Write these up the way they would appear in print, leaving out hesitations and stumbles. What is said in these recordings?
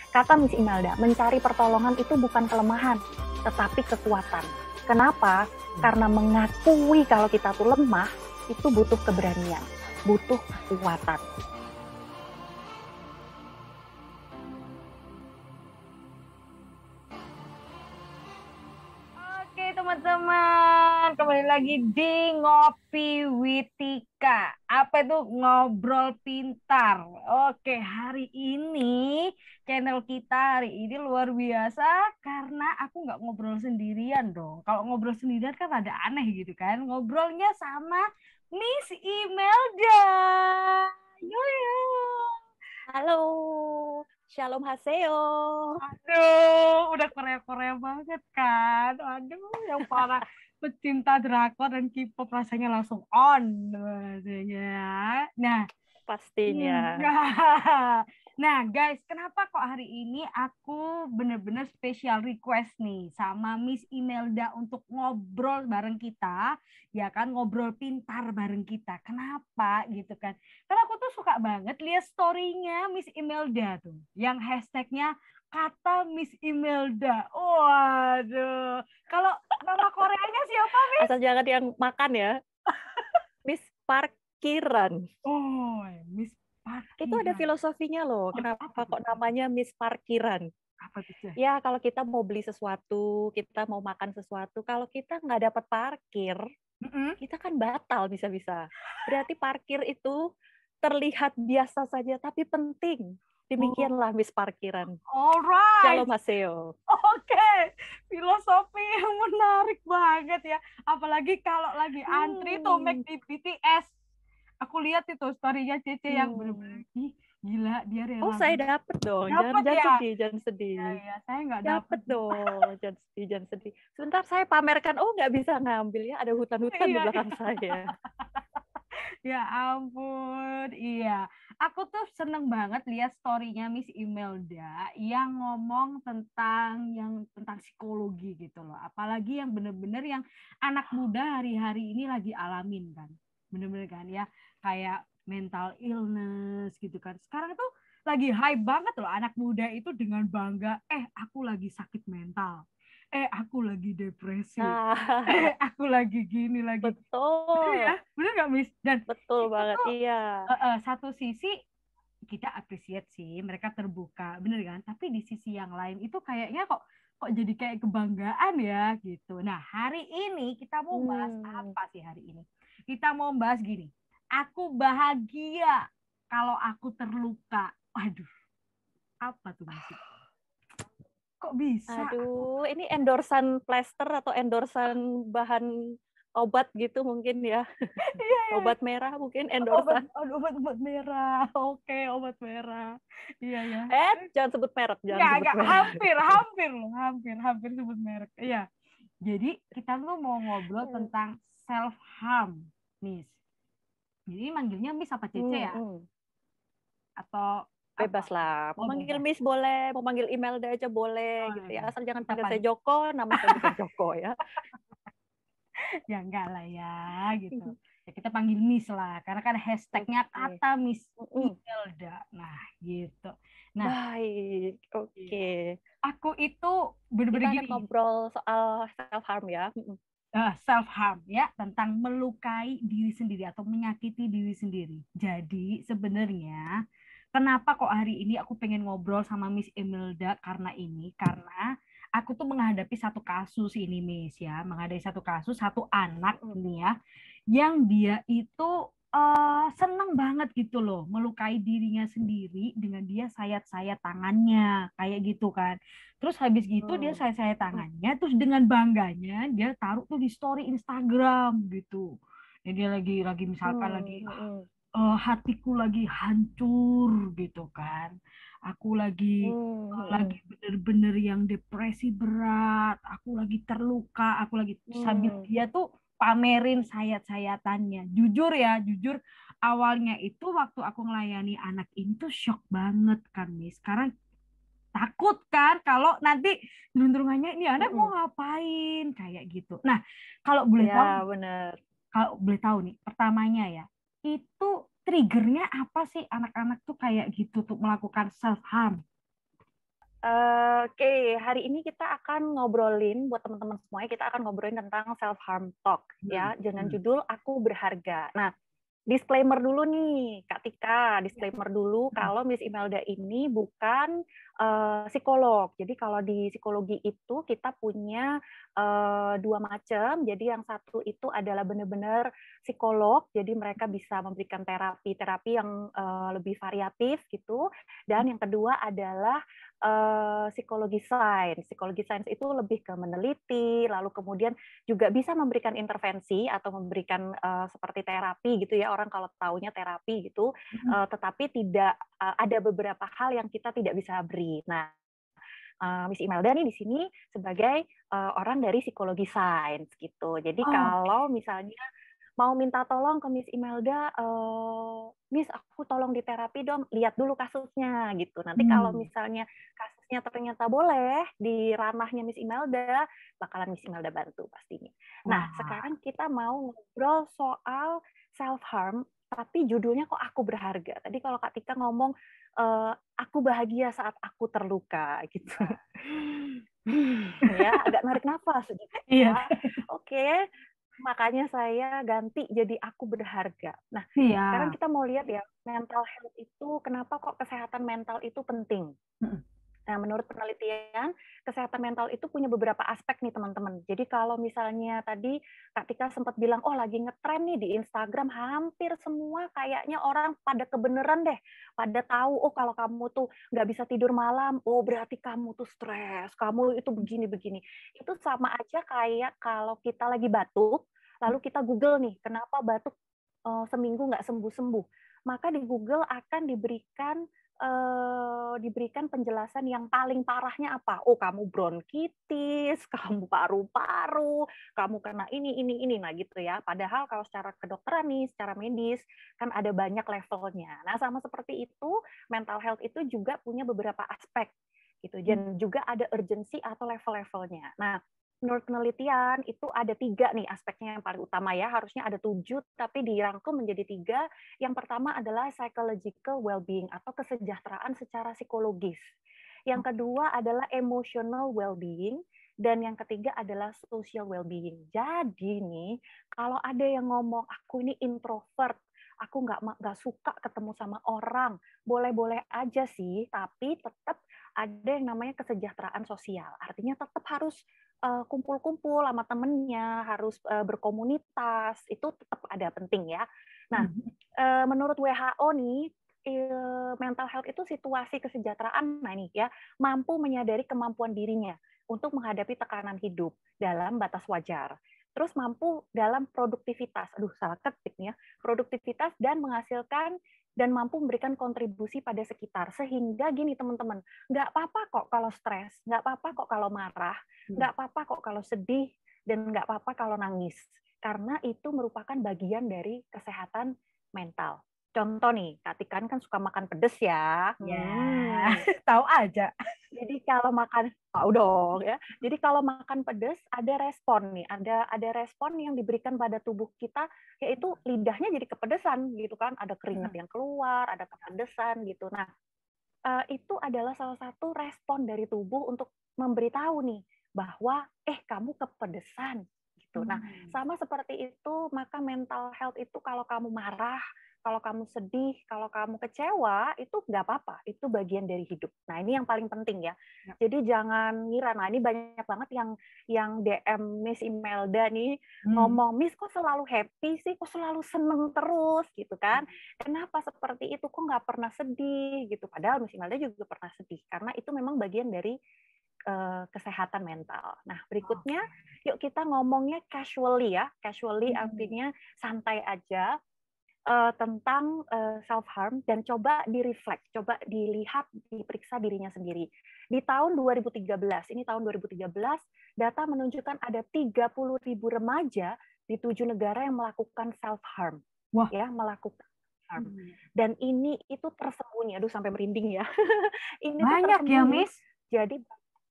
Kata Miss Imelda, mencari pertolongan itu bukan kelemahan, tetapi kekuatan. Kenapa? Karena mengakui kalau kita tuh lemah, itu butuh keberanian, butuh kekuatan. Oke teman-teman, kembali lagi di Ngopi Witika. Apa itu ngobrol pintar? Oke, hari ini channel kita hari ini luar biasa karena aku nggak ngobrol sendirian dong. Kalau ngobrol sendirian kan ada aneh gitu kan. Ngobrolnya sama Miss Imelda. Yoyo. Halo, Shalom Haseo. Aduh, udah Korea-Korea banget kan. Aduh, yang para pecinta drakor dan K-pop rasanya langsung on rasanya. Nah, Pastinya. nah guys, kenapa kok hari ini aku bener-bener special request nih sama Miss Imelda untuk ngobrol bareng kita, ya kan, ngobrol pintar bareng kita. Kenapa gitu kan? Karena aku tuh suka banget lihat story-nya Miss Imelda tuh, yang hashtagnya kata Miss Imelda. Waduh, kalau nama Koreanya siapa, Miss? Asal jangan yang makan ya. Miss Parkiran. Oh, Miss Itu ada Parkiran. filosofinya loh. Oh, Kenapa apa tuh? kok namanya Miss Parkiran? Apa tuh, Ceh? Ya, kalau kita mau beli sesuatu, kita mau makan sesuatu, kalau kita nggak dapat parkir, Mm-mm. kita kan batal bisa-bisa. Berarti parkir itu terlihat biasa saja, tapi penting. Oh, Demikianlah Miss Parkiran. alright. Shalom Haseo. Oke, filosofi yang menarik banget ya. Apalagi kalau lagi antri tuh make Hmm. di BTS. Aku lihat itu story-nya Cece yang bener-bener Hmm. gila dia Oh, rela saya banget. dapat dong. Jangan Dapat jangan ya? sedih, jangan sedih. Ya, ya, saya nggak dapat. Dapat dong. Jangan sedih, jangan sedih. Sebentar saya pamerkan. Oh, nggak bisa ngambil ya. Ada hutan-hutan di Iya, belakang saya. ya ampun, iya. Aku tuh seneng banget lihat story-nya Miss Imelda yang ngomong tentang psikologi gitu loh. Apalagi yang bener-bener yang anak muda hari-hari ini lagi alamin kan. Bener-bener kan ya, kayak mental illness gitu kan. Sekarang tuh lagi hype banget loh anak muda itu dengan bangga, aku lagi sakit mental. Aku lagi depresi. Nah, Aku lagi gini lagi. Bener ya, betul. bener nggak Miss? Dan Betul itu banget. tuh Iya. satu sisi kita appreciate sih mereka terbuka, bener kan? Tapi di sisi yang lain itu kayaknya kok kok jadi kayak kebanggaan ya gitu. Nah hari ini kita mau bahas Hmm. apa sih hari ini? Kita mau bahas gini. Aku bahagia kalau aku terluka. Waduh, apa tuh Mas? Kok bisa? Aduh, ini endorsan plester atau endorsan bahan obat gitu mungkin ya. Iya, iya. Obat merah mungkin Obat, endorsan. obat merah. Oke, obat merah. Iya, ya. Jangan sebut merek, jangan sebut Enggak, merek. hampir, hampir loh, hampir sebut merek. Iya. Jadi kita tuh mau ngobrol tentang self harm, Miss. Jadi manggilnya Miss apa Cece Hmm, ya? hmm. Atau apa? Bebas lah. Mau Oh manggil bebas. Miss boleh, mau manggil Imelda aja boleh Oh gitu ya. bebas. Asal jangan Kita panggil saya panggil. Joko, nama saya bukan Joko ya. Ya enggak lah ya, gitu. Ya kita panggil Miss lah, karena kan hashtagnya Oke. kata Miss Mm-mm. Imelda. Nah, gitu. Nah, Baik, iya. oke. Aku itu bener-bener Kita akan gini. ngobrol soal self harm ya. Mm-mm. Self harm ya, tentang melukai diri sendiri atau menyakiti diri sendiri. Jadi sebenarnya kenapa kok hari ini aku pengen ngobrol sama Miss Imelda karena aku tuh menghadapi satu kasus ini Miss ya, menghadapi satu kasus satu anak Mm-mm. ini ya yang dia itu seneng banget gitu loh melukai dirinya sendiri dengan dia sayat-sayat tangannya kayak gitu kan. Terus habis gitu dia Mm. saya Mm-mm. tangannya, terus dengan bangganya dia taruh tuh di story Instagram gitu. Ya, dia lagi misalkan lagi Mm-mm. hatiku lagi hancur gitu kan. Aku lagi Mm-mm. bener-bener yang depresi berat, aku lagi terluka, aku lagi sambil Mm. dia tuh pamerin sayat-sayatannya. Jujur ya, jujur awalnya itu waktu aku ngelayani anak ini tuh shock banget kan, Miss. Karena takut kan kalau nanti derungannya ini anak mau Mm-mm. ngapain kayak gitu. Nah, kalau boleh tahu Ya, benar. kalau boleh tahu nih, pertamanya ya, itu triggernya apa sih anak-anak tuh kayak gitu tuh melakukan self harm? Oke, hari ini kita akan ngobrolin buat teman-teman semuanya, kita akan ngobrolin tentang self harm talk ya, dengan judul Aku Berharga. Nah, disclaimer dulu nih, Kak Tika, disclaimer dulu kalau Miss Imelda ini bukan psikolog. Jadi kalau di psikologi itu kita punya dua macam. Jadi yang satu itu adalah benar-benar psikolog, jadi mereka bisa memberikan terapi yang lebih variatif gitu. Dan yang kedua adalah psikologi sains. Psikologi sains itu lebih ke meneliti, lalu kemudian juga bisa memberikan intervensi atau memberikan seperti terapi gitu ya, orang kalau taunya terapi gitu, tetapi tidak ada beberapa hal yang kita tidak bisa beri. Nah, Miss Imelda nih di sini sebagai orang dari psikologi sains gitu. Jadi kalau misalnya mau minta tolong ke Miss Imelda, Miss aku tolong di terapi dong, lihat dulu kasusnya gitu. Nanti kalau misalnya kasusnya ternyata boleh di ranahnya Miss Imelda, bakalan Miss Imelda bantu pastinya. Nah, sekarang kita mau ngobrol soal self harm, tapi judulnya kok Aku Berharga. Tadi kalau Kak Tika ngomong aku bahagia saat aku terluka gitu. Ya, agak narik nafas gitu. Iya. Oke. Makanya saya ganti jadi Aku Berharga. Nah, Iya. sekarang kita mau lihat ya, mental health itu, kenapa kok kesehatan mental itu penting. Nah, menurut penelitian, kesehatan mental itu punya beberapa aspek nih teman-teman. Jadi kalau misalnya tadi Kak Tika sempat bilang, oh lagi ngetren nih di Instagram, hampir semua kayaknya orang pada kebeneran deh, pada tahu, oh kalau kamu tuh nggak bisa tidur malam, oh berarti kamu tuh stres, kamu itu begini-begini. Itu sama aja kayak kalau kita lagi batuk, lalu kita Google nih, kenapa batuk seminggu nggak sembuh-sembuh. Maka di Google akan diberikan penjelasan yang paling parahnya apa. Oh, kamu bronkitis, kamu paru-paru, kamu kena ini. Nah, gitu ya. Padahal kalau secara kedokteran nih, secara medis, kan ada banyak levelnya. Nah, sama seperti itu, mental health itu juga punya beberapa aspek. Gitu. Dan juga ada urgency atau level-levelnya. Nah, menurut penelitian itu ada 3 nih aspeknya yang paling utama ya. Harusnya ada 7, tapi dirangkum menjadi 3. Yang pertama adalah psychological well-being atau kesejahteraan secara psikologis. Yang kedua adalah emotional well-being. Dan yang ketiga adalah social well-being. Jadi nih, kalau ada yang ngomong, aku ini introvert, aku nggak suka ketemu sama orang, boleh-boleh aja sih, tapi tetap ada yang namanya kesejahteraan sosial. Artinya tetap harus kumpul-kumpul sama temennya, harus berkomunitas, itu tetap ada penting ya. Nah, menurut WHO nih, mental health itu situasi kesejahteraan, nah ini ya, mampu menyadari kemampuan dirinya untuk menghadapi tekanan hidup dalam batas wajar. Terus mampu dalam produktivitas, salah ketik nih ya, produktivitas dan menghasilkan dan mampu memberikan kontribusi pada sekitar. Sehingga gini teman-teman, nggak apa-apa kok kalau stres, nggak apa-apa kok kalau marah, nggak apa-apa kok kalau sedih, dan nggak apa-apa kalau nangis. Karena itu merupakan bagian dari kesehatan mental. Contoh nih, Kak Tikan kan suka makan pedes ya. Tahu aja. Jadi kalau makan, tahu dong ya. Jadi kalau makan pedes ada respon nih, ada respon yang diberikan pada tubuh kita, yaitu lidahnya jadi kepedesan gitu kan, ada keringat yang keluar, ada kepedesan gitu. Nah, itu adalah salah satu respon dari tubuh untuk memberitahu nih bahwa kamu kepedesan gitu. Nah, sama seperti itu, maka mental health itu kalau kamu marah, kalau kamu sedih, kalau kamu kecewa, itu nggak apa-apa, itu bagian dari hidup. Nah, ini yang paling penting ya. Jadi jangan ngira, nah ini banyak banget yang DM Miss Imelda nih, ngomong, Miss kok selalu happy sih, kok selalu seneng terus gitu kan. Kenapa seperti itu, kok nggak pernah sedih gitu. Padahal Miss Imelda juga pernah sedih, karena itu memang bagian dari kesehatan mental. Nah, berikutnya, yuk kita ngomongnya casually ya. Casually artinya santai aja, tentang self-harm, dan coba di-reflect, coba dilihat, diperiksa dirinya sendiri. Di tahun 2013, ini tahun 2013, data menunjukkan ada 30.000 remaja di 7 negara yang melakukan self-harm. Ya, melakukan harm. Dan ini itu tersembunyi, aduh sampai merinding ya. Ini banyak tuh ya, Miss? Jadi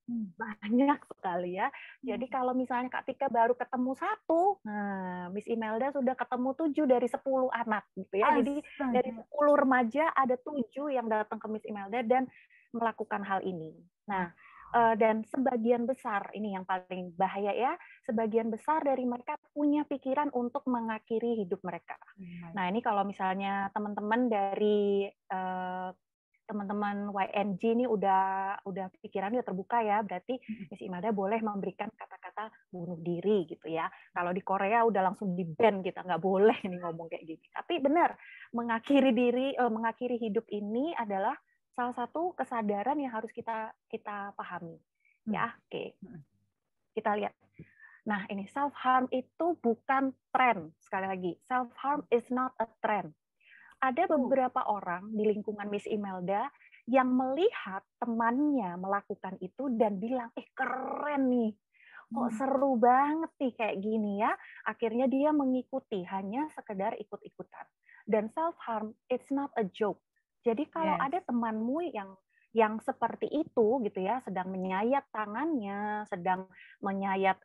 Banyak sekali ya. Jadi kalau misalnya Kak Tika baru ketemu satu, nah Miss Imelda sudah ketemu 7 dari 10 anak gitu ya. Jadi dari Astaga. 10 remaja ada 7 yang datang ke Miss Imelda dan melakukan hal ini. Nah, dan sebagian besar, ini yang paling bahaya ya, sebagian besar dari mereka punya pikiran untuk mengakhiri hidup mereka. Nah, ini kalau misalnya teman-teman dari teman-teman YNG ini udah pikirannya terbuka ya, berarti Miss Imelda boleh memberikan kata-kata bunuh diri gitu ya. Kalau di Korea udah langsung di-ban, kita nggak boleh nih ngomong kayak gini. Tapi benar, mengakhiri hidup ini adalah salah satu kesadaran yang harus kita pahami. Ya, oke. Kita lihat. Nah, ini self harm itu bukan tren. Sekali lagi, self harm is not a trend. Ada beberapa orang di lingkungan Miss Imelda yang melihat temannya melakukan itu dan bilang, keren nih, kok seru banget nih kayak gini ya. Akhirnya dia mengikuti, hanya sekedar ikut-ikutan. Dan self-harm, it's not a joke. Jadi kalau ada temanmu yang seperti itu gitu ya, sedang menyayat tangannya, sedang menyayat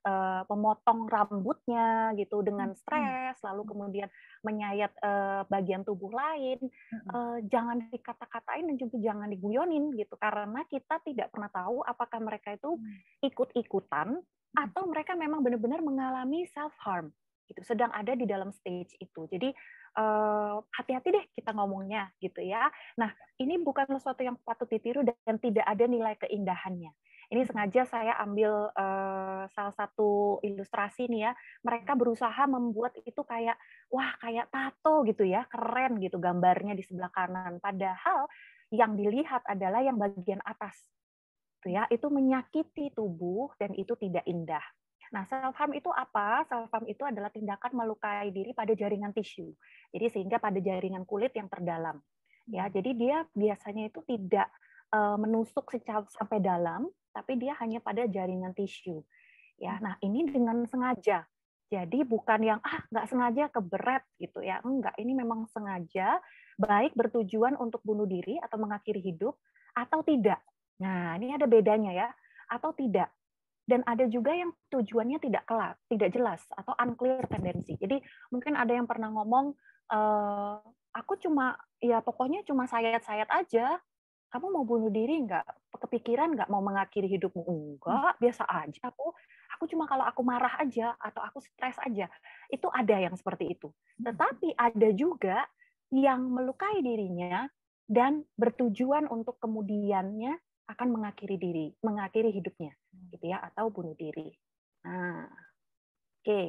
memotong rambutnya gitu dengan stres, lalu kemudian menyayat bagian tubuh lain, jangan dikata-katain dan juga jangan diguyonin gitu, karena kita tidak pernah tahu apakah mereka itu ikut-ikutan atau mereka memang benar-benar mengalami self harm gitu, sedang ada di dalam stage itu. Jadi hati-hati deh kita ngomongnya gitu ya. Nah, ini bukan sesuatu yang patut ditiru dan tidak ada nilai keindahannya. Ini sengaja saya ambil salah satu ilustrasi nih ya. Mereka berusaha membuat itu kayak, wah kayak tato gitu ya, keren gitu gambarnya di sebelah kanan. Padahal yang dilihat adalah yang bagian atas. Itu menyakiti tubuh dan itu tidak indah. Nah, self harm itu apa? Self harm itu adalah tindakan melukai diri pada jaringan tisu. Jadi sehingga pada jaringan kulit yang terdalam. Ya, jadi dia biasanya itu tidak menusuk sampai dalam, tapi dia hanya pada jaringan tisu. Ya, nah ini dengan sengaja. Jadi bukan yang nggak sengaja keberet gitu ya. Enggak, ini memang sengaja, baik bertujuan untuk bunuh diri atau mengakhiri hidup atau tidak. Nah, ini ada bedanya ya, atau tidak. Dan ada juga yang tujuannya tidak jelas atau unclear tendency. Jadi mungkin ada yang pernah ngomong, aku cuma ya pokoknya cuma sayat-sayat aja. Kamu mau bunuh diri nggak? Kepikiran nggak mau mengakhiri hidupmu? Enggak, biasa aja aku. Aku cuma kalau aku marah aja atau aku stres aja. Itu ada yang seperti itu. Tetapi ada juga yang melukai dirinya dan bertujuan untuk kemudiannya akan mengakhiri hidupnya, gitu ya, atau bunuh diri. Nah, oke,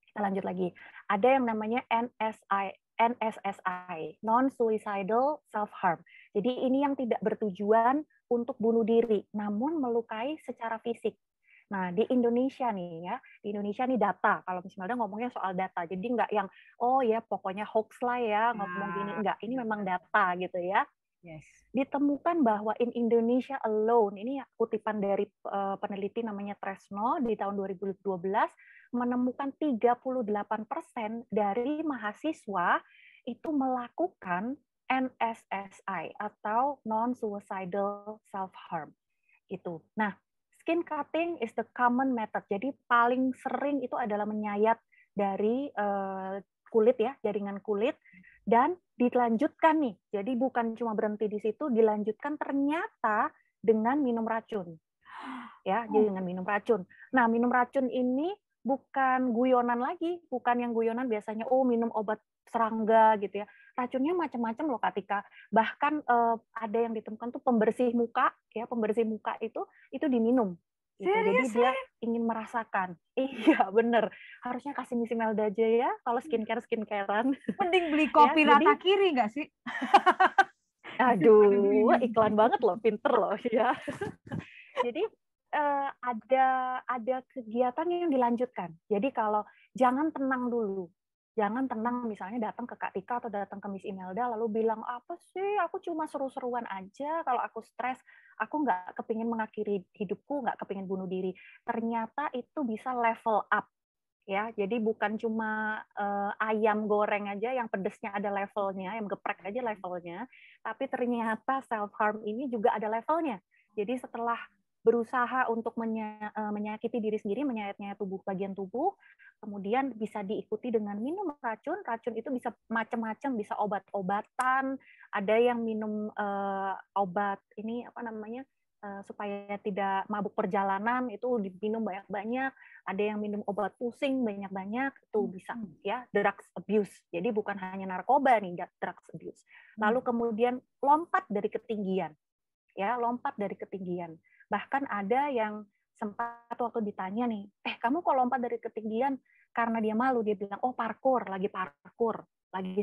kita lanjut lagi. Ada yang namanya NSSI, non-suicidal self-harm. Jadi ini yang tidak bertujuan untuk bunuh diri, namun melukai secara fisik. Nah, di Indonesia nih ya, di Indonesia nih data, kalau misalnya ngomongnya soal data, jadi nggak yang, oh ya pokoknya hoax lah ya, ngomong gini, enggak, ini memang data gitu ya. Yes. Ditemukan bahwa in Indonesia alone, ini kutipan dari peneliti namanya Tresno di tahun 2012, menemukan 38% dari mahasiswa itu melakukan NSSI atau non-suicidal self-harm. Itu. Nah, skin cutting is the common method. Jadi paling sering itu adalah menyayat dari kulit ya, jaringan kulit, dan dilanjutkan nih. Jadi bukan cuma berhenti di situ, dilanjutkan ternyata dengan minum racun. Ya, jadi dengan minum racun. Nah, minum racun ini bukan guyonan lagi, bukan yang guyonan biasanya minum obat serangga gitu ya. Racunnya macam-macam loh Kak Tika. Bahkan ada yang ditemukan tuh pembersih muka ya, pembersih muka itu diminum. Gitu. Jadi dia ingin merasakan. Iya, bener. Harusnya kasih Miss Imelda aja ya kalau skincarean. Mending beli kopi ya, rata kiri nggak sih? Aduh, iklan banget loh, pinter loh ya. Jadi ada kegiatan yang dilanjutkan. Jadi kalau jangan tenang dulu. Jangan tenang misalnya datang ke Kak Tika atau datang ke Miss Imelda lalu bilang, apa sih, aku cuma seru-seruan aja, kalau aku stres, aku nggak kepingin mengakhiri hidupku, nggak kepingin bunuh diri. Ternyata itu bisa level up. Ya, jadi bukan cuma ayam goreng aja yang pedesnya ada levelnya, yang geprek aja levelnya, tapi ternyata self harm ini juga ada levelnya. Jadi setelah berusaha untuk menyakiti diri sendiri, menyayat-nyayat bagian tubuh, kemudian bisa diikuti dengan minum racun. Racun itu bisa macam-macam, bisa obat-obatan, ada yang minum obat ini apa namanya, supaya tidak mabuk perjalanan, itu diminum banyak-banyak, ada yang minum obat pusing banyak-banyak, itu bisa ya, drugs abuse. Jadi bukan hanya narkoba nih, drugs abuse. Lalu kemudian lompat dari ketinggian. Ya, lompat dari ketinggian. Bahkan ada yang sempat waktu ditanya nih, kamu kok lompat dari ketinggian? Karena dia malu, dia bilang, oh parkur, lagi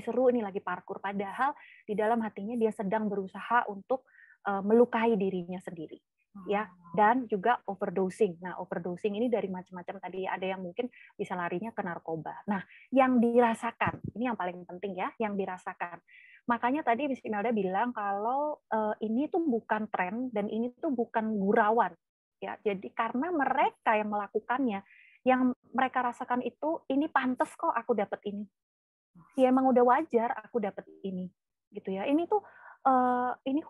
seru ini, lagi parkur. Padahal di dalam hatinya dia sedang berusaha untuk melukai dirinya sendiri. Ya, dan juga overdosing. Nah, overdosing ini dari macam-macam tadi, ada yang mungkin bisa larinya ke narkoba. Nah, yang dirasakan, ini yang paling penting ya, yang dirasakan. Makanya tadi Miss Imelda bilang kalau ini tuh bukan tren dan ini tuh bukan gurauan. Ya, jadi karena mereka yang melakukannya, yang mereka rasakan itu, ini pantas kok aku dapat ini. Ya emang udah wajar aku dapat ini, gitu ya. Ini tuh ini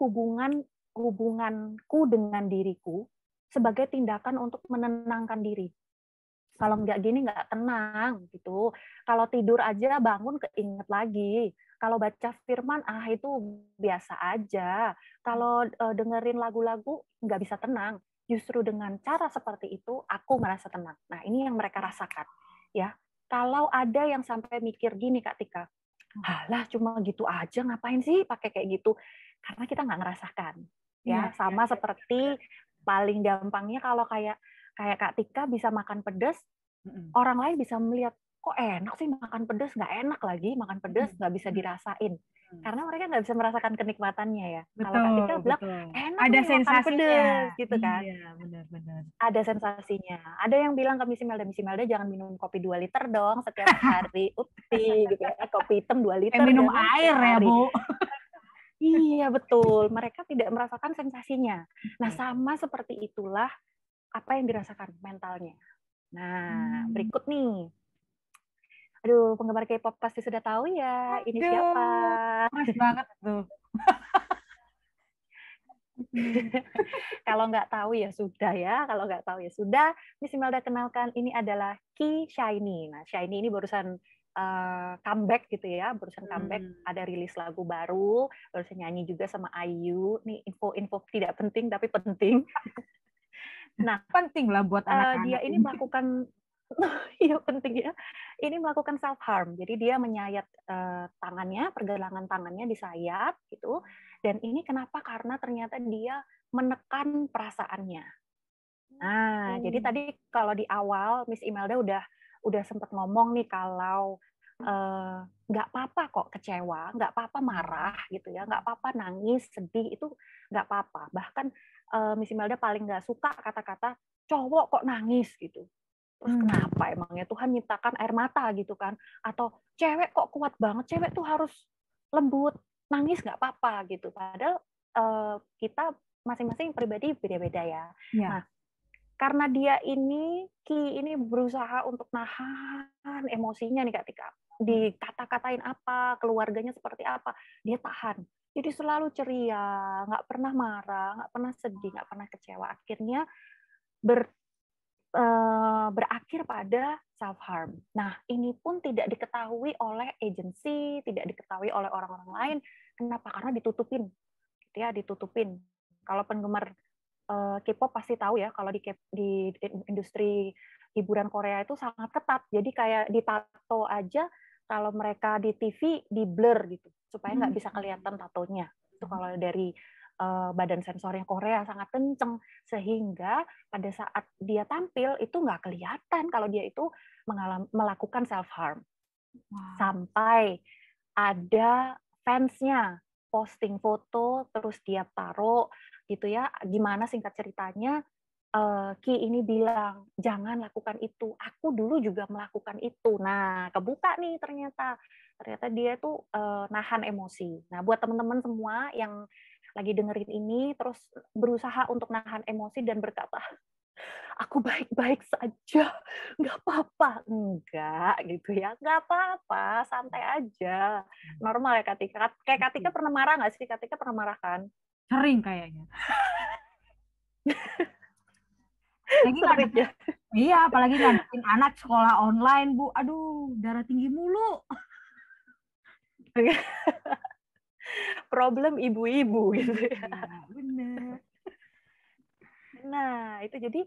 hubunganku dengan diriku sebagai tindakan untuk menenangkan diri. Kalau nggak gini nggak tenang gitu. Kalau tidur aja bangun keinget lagi. Kalau baca firman itu biasa aja. Kalau dengerin lagu-lagu nggak bisa tenang. Justru dengan cara seperti itu aku merasa tenang. Nah, ini yang mereka rasakan ya. Kalau ada yang sampai mikir gini Kak Tika, halah cuma gitu aja ngapain sih pakai kayak gitu? Karena kita nggak ngerasakan. Ya, sama seperti paling gampangnya kalau kayak Kak Tika bisa makan pedas, orang lain bisa melihat, kok enak sih makan pedas, nggak enak lagi makan pedas, nggak bisa dirasain. Karena mereka nggak bisa merasakan kenikmatannya ya. Kalau Kak Tika bilang, enak ada nih makan pedas, gitu kan. Iya, benar-benar. Ada sensasinya. Ada yang bilang ke Miss Imelda jangan minum kopi 2 liter dong setiap hari. Upsi, gitu ya. Kopi hitam 2 liter. Minum air ya, Bu. Iya, betul. Mereka tidak merasakan sensasinya. Nah, sama seperti itulah apa yang dirasakan mentalnya. Nah, berikut nih. Aduh, penggemar K-pop pasti sudah tahu ya, ini siapa? Keren banget tuh. Kalau nggak tahu ya sudah ya, kalau nggak tahu ya sudah. Miss Imelda kenalkan, ini adalah Key Shiny. Nah, Shiny ini barusan comeback gitu ya, barusan comeback, ada rilis lagu baru, barusan nyanyi juga sama IU. Nih info-info tidak penting tapi penting. Nah, penting lah buat anak-anak. Dia ini melakukan iya penting ya. Ini melakukan self harm. Jadi dia menyayat tangannya, pergelangan tangannya disayat gitu. Dan ini kenapa? Karena ternyata dia menekan perasaannya. Nah, jadi tadi kalau di awal Miss Imelda udah sempat ngomong nih kalau nggak apa-apa kok kecewa, nggak apa-apa marah gitu ya, nggak apa-apa nangis, sedih, itu nggak apa-apa. Bahkan Miss Imelda paling nggak suka kata-kata cowok kok nangis gitu. Terus kenapa emangnya Tuhan nyiptakan air mata gitu kan? Atau cewek kok kuat banget, cewek tuh harus lembut, nangis nggak apa-apa gitu. Padahal kita masing-masing pribadi beda-beda ya. Nah, karena dia Ki ini berusaha untuk nahan emosinya nih Kak Tika. Dikata-katain apa, keluarganya seperti apa, dia tahan. Jadi selalu ceria, nggak pernah marah, nggak pernah sedih, nggak pernah kecewa. Akhirnya berakhir pada self harm. Nah, ini pun tidak diketahui oleh agensi, tidak diketahui oleh orang-orang lain. Kenapa? Karena ditutupin, gitu ya, ditutupin. Kalau penggemar K-pop pasti tahu ya, kalau di industri hiburan Korea itu sangat ketat. Jadi kayak ditato aja, kalau mereka di TV di blur gitu, supaya nggak bisa kelihatan tatonya. Itu kalau dari badan sensornya Korea sangat kenceng, sehingga pada saat dia tampil itu nggak kelihatan kalau dia itu melakukan self harm. Sampai ada fansnya posting foto terus dia taruh gitu ya, gimana singkat ceritanya, Ki ini bilang jangan lakukan itu, aku dulu juga melakukan itu. Nah, kebuka nih ternyata dia tuh nahan emosi. Nah, buat teman-teman semua yang lagi dengerin ini terus berusaha untuk nahan emosi dan berkata, aku baik-baik saja, nggak apa-apa. Enggak, gitu ya. Nggak apa-apa, santai aja. Normal ya, Katika. Kayak Katika pernah marah nggak sih? Katika pernah marah kan? Sering kayaknya. apalagi Serik ya. iya, apalagi ngadepin anak sekolah online, Bu. Aduh, darah tinggi mulu. Problem ibu-ibu gitu ya. Iya, bener. Nah, itu jadi,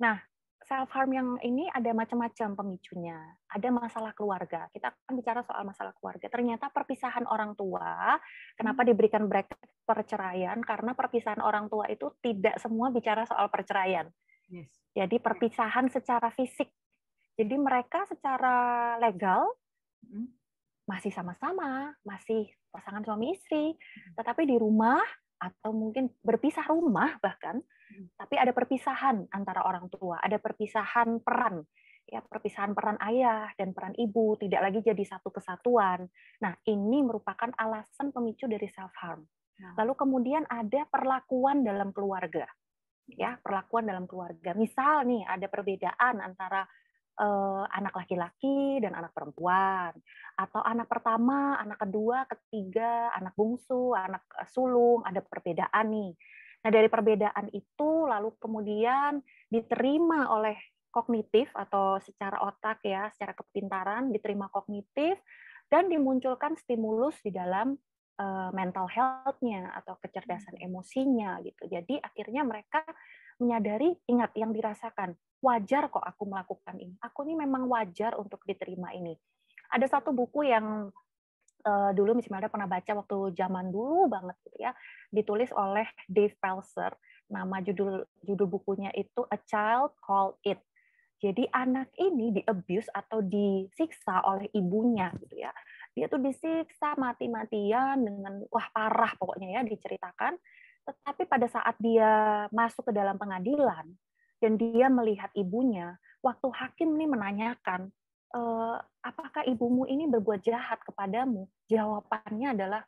nah, self harm yang ini ada macam-macam pemicunya. Ada masalah keluarga. Kita akan bicara soal masalah keluarga. Ternyata perpisahan orang tua, kenapa diberikan bracket perceraian? Karena perpisahan orang tua itu tidak semua bicara soal perceraian. Yes. Jadi perpisahan secara fisik. Jadi mereka secara legal masih sama-sama, masih pasangan suami istri, tetapi di rumah atau mungkin berpisah rumah bahkan, tapi ada perpisahan antara orang tua, ada perpisahan peran, ya perpisahan peran ayah dan peran ibu, tidak lagi jadi satu kesatuan. Nah, ini merupakan alasan pemicu dari self harm. Lalu kemudian ada perlakuan dalam keluarga, ya perlakuan dalam keluarga. Misal nih ada perbedaan antara anak laki-laki dan anak perempuan, atau anak pertama, anak kedua, ketiga, anak bungsu, anak sulung, ada perbedaan nih. Nah, dari perbedaan itu lalu kemudian diterima oleh kognitif atau secara otak ya, secara kepintaran diterima kognitif dan dimunculkan stimulus di dalam mental health-nya atau kecerdasan emosinya gitu. Jadi akhirnya mereka menyadari, ingat yang dirasakan, wajar kok aku melakukan ini. Aku ini memang wajar untuk diterima ini. Ada satu buku yang dulu Miss Imelda pernah baca waktu zaman dulu banget gitu ya, ditulis oleh Dave Pelzer. Nama judul bukunya itu A Child Called It. Jadi anak ini di-abuse atau disiksa oleh ibunya gitu ya. Dia tuh disiksa mati-matian dengan wah parah pokoknya ya diceritakan. Tetapi pada saat dia masuk ke dalam pengadilan dan dia melihat ibunya, waktu hakim ini menanyakan, apakah ibumu ini berbuat jahat kepadamu? Jawabannya adalah,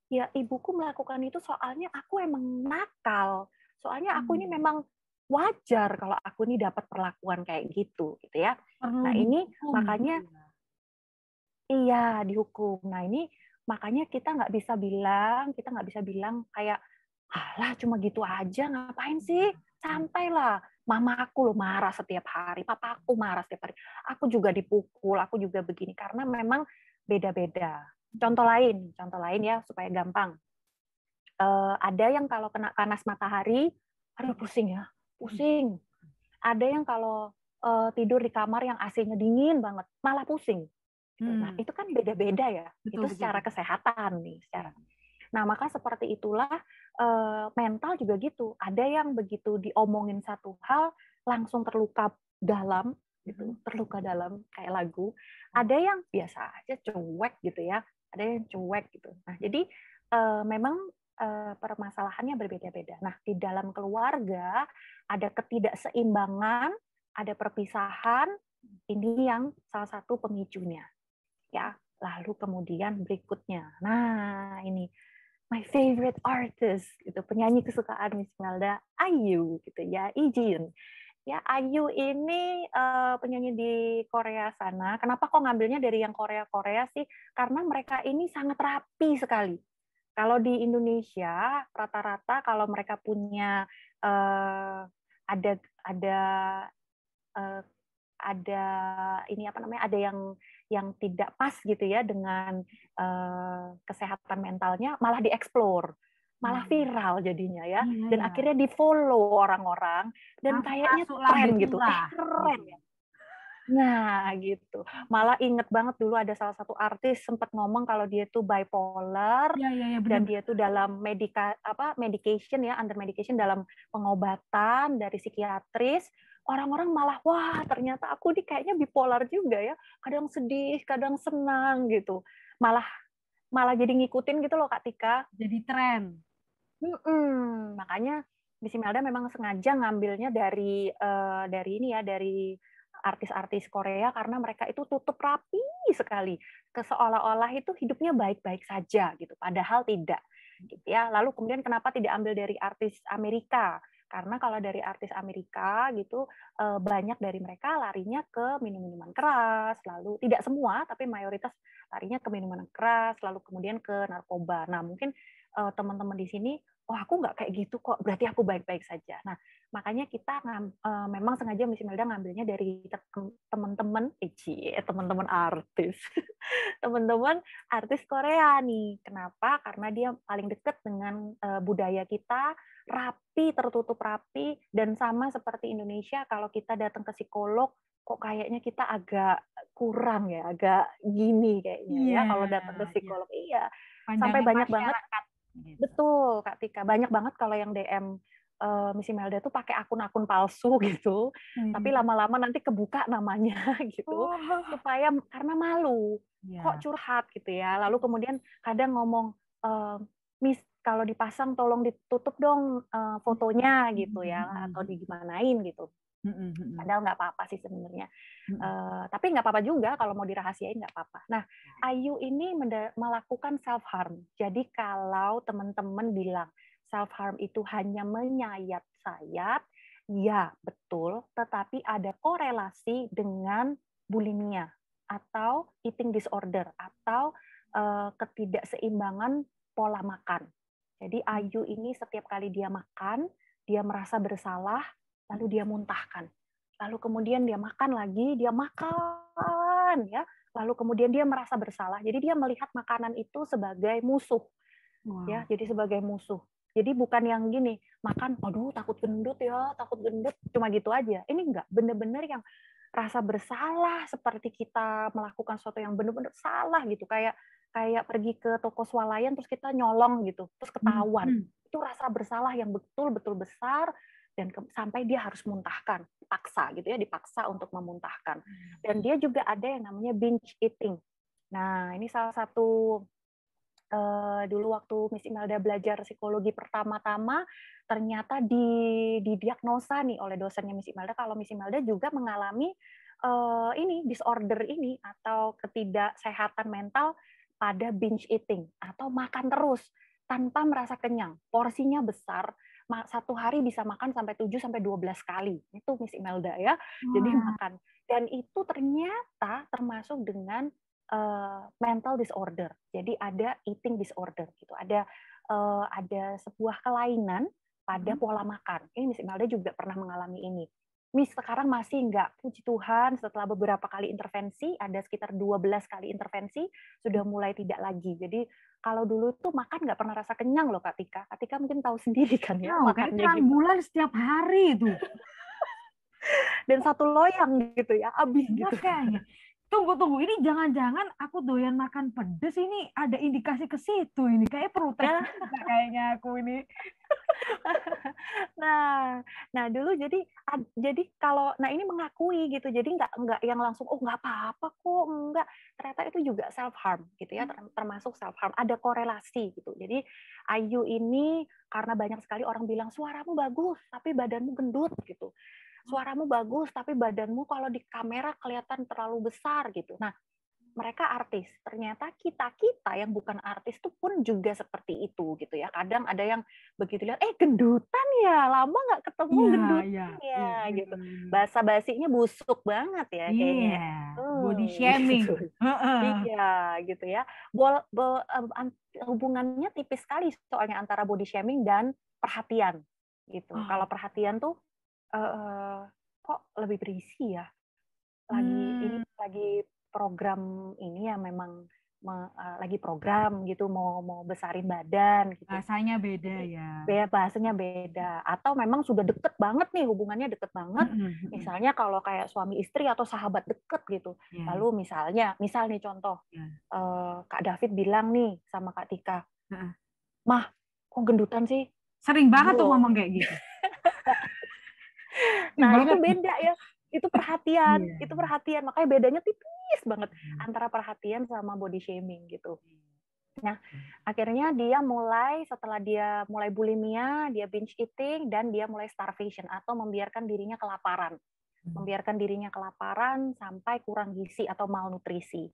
ya ibuku melakukan itu soalnya aku emang nakal. Soalnya aku ini memang wajar kalau aku ini dapat perlakuan kayak gitu, gitu ya. Perlu Nah ini dihukum. makanya, iya dihukum. Nah ini makanya kita nggak bisa bilang kayak, alah cuma gitu aja, ngapain sih? Sampailah. Mama aku loh marah setiap hari, papa aku marah setiap hari. Aku juga dipukul, aku juga begini. Karena memang beda-beda. Contoh lain ya, supaya gampang. Ada yang kalau kena panas matahari, aduh pusing ya, pusing. Ada yang kalau tidur di kamar yang AC-nya dingin banget, malah pusing. Nah, itu kan beda-beda ya. Itu secara kesehatan nih. Nah, maka seperti itulah mental juga gitu. Ada yang begitu diomongin satu hal langsung terluka dalam, gitu, terluka dalam kayak lagu. Ada yang biasa aja cuek gitu ya. Ada yang cuek gitu. Nah, jadi memang permasalahannya berbeda-beda. Nah, di dalam keluarga ada ketidakseimbangan, ada perpisahan. Ini yang salah satu pemicunya. Ya, lalu kemudian berikutnya. Nah, ini my favorite artist gitu, penyanyi kesukaan Miss Melda, IU gitu ya, Ijin. Ya, IU ini penyanyi di Korea sana. Kenapa kok ngambilnya dari yang Korea-Korea sih? Karena mereka ini sangat rapi sekali. Kalau di Indonesia rata-rata kalau mereka punya ada eh, ada ini apa namanya, ada yang tidak pas gitu ya dengan kesehatan mentalnya, malah dieksplor, malah viral jadinya ya, dan akhirnya di follow orang-orang dan kayaknya tren gitu, keren ya. Nah gitu, malah inget banget dulu ada salah satu artis sempat ngomong kalau dia tuh bipolar dan dia tuh dalam medication ya, under medication, dalam pengobatan dari psikiatris. Orang-orang malah wah ternyata aku nih kayaknya bipolar juga ya, kadang sedih kadang senang gitu, malah jadi ngikutin gitu loh Kak Tika, jadi tren. Makanya Miss Imelda memang sengaja ngambilnya dari ini ya, dari artis-artis Korea karena mereka itu tutup rapi sekali, seolah-olah itu hidupnya baik-baik saja gitu, padahal tidak gitu ya. Lalu kemudian kenapa tidak ambil dari artis Amerika? Karena kalau dari artis Amerika gitu banyak dari mereka larinya ke minum-minuman keras, lalu tidak semua tapi mayoritas larinya ke minuman keras, lalu kemudian ke narkoba. Nah, mungkin teman-teman di sini oh aku nggak kayak gitu kok, berarti aku baik-baik saja. Nah, makanya kita memang sengaja Miss Imelda ngambilnya dari teman-teman, teman-teman artis, teman-teman artis Korea nih. Kenapa? Karena dia paling dekat dengan budaya kita, rapi, tertutup rapi, dan sama seperti Indonesia, kalau kita datang ke psikolog, kok kayaknya kita agak kurang ya, agak gini kayaknya ya, Iya, kalau datang ke iya. psikolog. Iya, sampai Pandangan banyak banget. masyarakat gitu. Betul, Kak Tika. Banyak banget kalau yang DM Miss Imelda tuh pakai akun-akun palsu gitu, tapi Hmm. lama-lama nanti kebuka namanya gitu, Oh, supaya karena malu, kok ya. curhat gitu ya. Lalu kemudian kadang ngomong, Miss kalau dipasang tolong ditutup dong fotonya gitu ya, atau digimanain gitu. Padahal nggak apa-apa sih sebenarnya. Tapi nggak apa-apa juga kalau mau dirahasiain, nggak apa-apa. Nah, Ayu ini melakukan self harm. Jadi kalau teman-teman bilang self harm itu hanya menyayat-sayat, ya betul. Tetapi ada korelasi dengan bulimia atau eating disorder atau ketidakseimbangan pola makan. Jadi Ayu ini setiap kali dia makan, dia merasa bersalah, lalu dia muntahkan. Lalu kemudian dia makan lagi, dia makan ya. Lalu kemudian dia merasa bersalah. Jadi dia melihat makanan itu sebagai musuh ya, Wow. jadi sebagai musuh. Jadi bukan yang gini, makan, aduh takut gendut ya, takut gendut, cuma gitu aja. Ini enggak, bener-bener yang rasa bersalah seperti kita melakukan sesuatu yang benar-benar salah gitu, kayak kayak pergi ke toko swalayan terus kita nyolong gitu, terus ketahuan. Itu rasa bersalah yang betul-betul besar dan sampai dia harus muntahkan, paksa gitu ya, dipaksa untuk memuntahkan. Dan dia juga ada yang namanya binge eating. Nah, ini salah satu dulu waktu Miss Imelda belajar psikologi pertama-tama, ternyata didiagnosa nih oleh dosennya Miss Imelda kalau Miss Imelda juga mengalami ini disorder ini atau ketidaksehatan mental pada binge eating atau makan terus tanpa merasa kenyang. Porsinya besar, satu hari bisa makan sampai 7 sampai 12 kali. Itu Miss Imelda ya. Jadi Wah. makan. Dan itu ternyata termasuk dengan mental disorder. Jadi ada eating disorder gitu. Ada sebuah kelainan pada pola makan. Ini Miss Imelda juga pernah mengalami ini. Miss sekarang masih nggak, puji Tuhan, setelah beberapa kali intervensi, ada sekitar 12 kali intervensi, sudah mulai tidak lagi. Jadi kalau dulu tuh makan nggak pernah rasa kenyang loh Kak Tika. Kak Tika mungkin tahu sendiri kan ya Tahu, kayak makannya terang gimana. bulan setiap hari itu. Dan satu loyang gitu ya, habis gitu. Makanya. Tunggu, ini jangan-jangan aku doyan makan pedes ini ada indikasi ke situ ini. Kayak perlu tes juga kayaknya aku ini. Nah dulu jadi kalau ini mengakui gitu, jadi nggak yang langsung oh nggak apa-apa kok, enggak, ternyata itu juga self harm gitu ya, termasuk self harm, ada korelasi gitu. Jadi Ayu ini karena banyak sekali orang bilang suaramu bagus tapi badanmu gendut gitu, suaramu bagus tapi badanmu kalau di kamera kelihatan terlalu besar gitu. Nah mereka artis. Ternyata kita yang bukan artis itu pun juga seperti itu gitu ya. Kadang ada yang begitu lihat, gendutan ya, lama nggak ketemu gendutan ya gitu. Bahasa basinya busuk banget ya kayaknya. Iya, body shaming. Gitu. Iya, gitu ya. Hubungannya tipis sekali soalnya antara body shaming dan perhatian gitu. Kalau perhatian tuh kok lebih berisi ya. Lagi program ini ya memang lagi program gitu mau besarin badan gitu. Bahasanya beda Jadi ya. bahasanya beda atau memang sudah deket banget nih, hubungannya deket banget. Misalnya kalau kayak suami istri atau sahabat deket gitu. Lalu misal nih contoh, Kak David bilang nih sama Kak Tika, "Mah, kok gendutan sih?" Sering banget tuh Loh. ngomong kayak gitu. Nah, itu beda ya. Itu perhatian, makanya bedanya tipis banget antara perhatian sama body shaming gitu. Nah, akhirnya dia setelah dia mulai bulimia, dia binge eating, dan dia mulai starvation atau membiarkan dirinya kelaparan. Membiarkan dirinya kelaparan sampai kurang gizi atau malnutrisi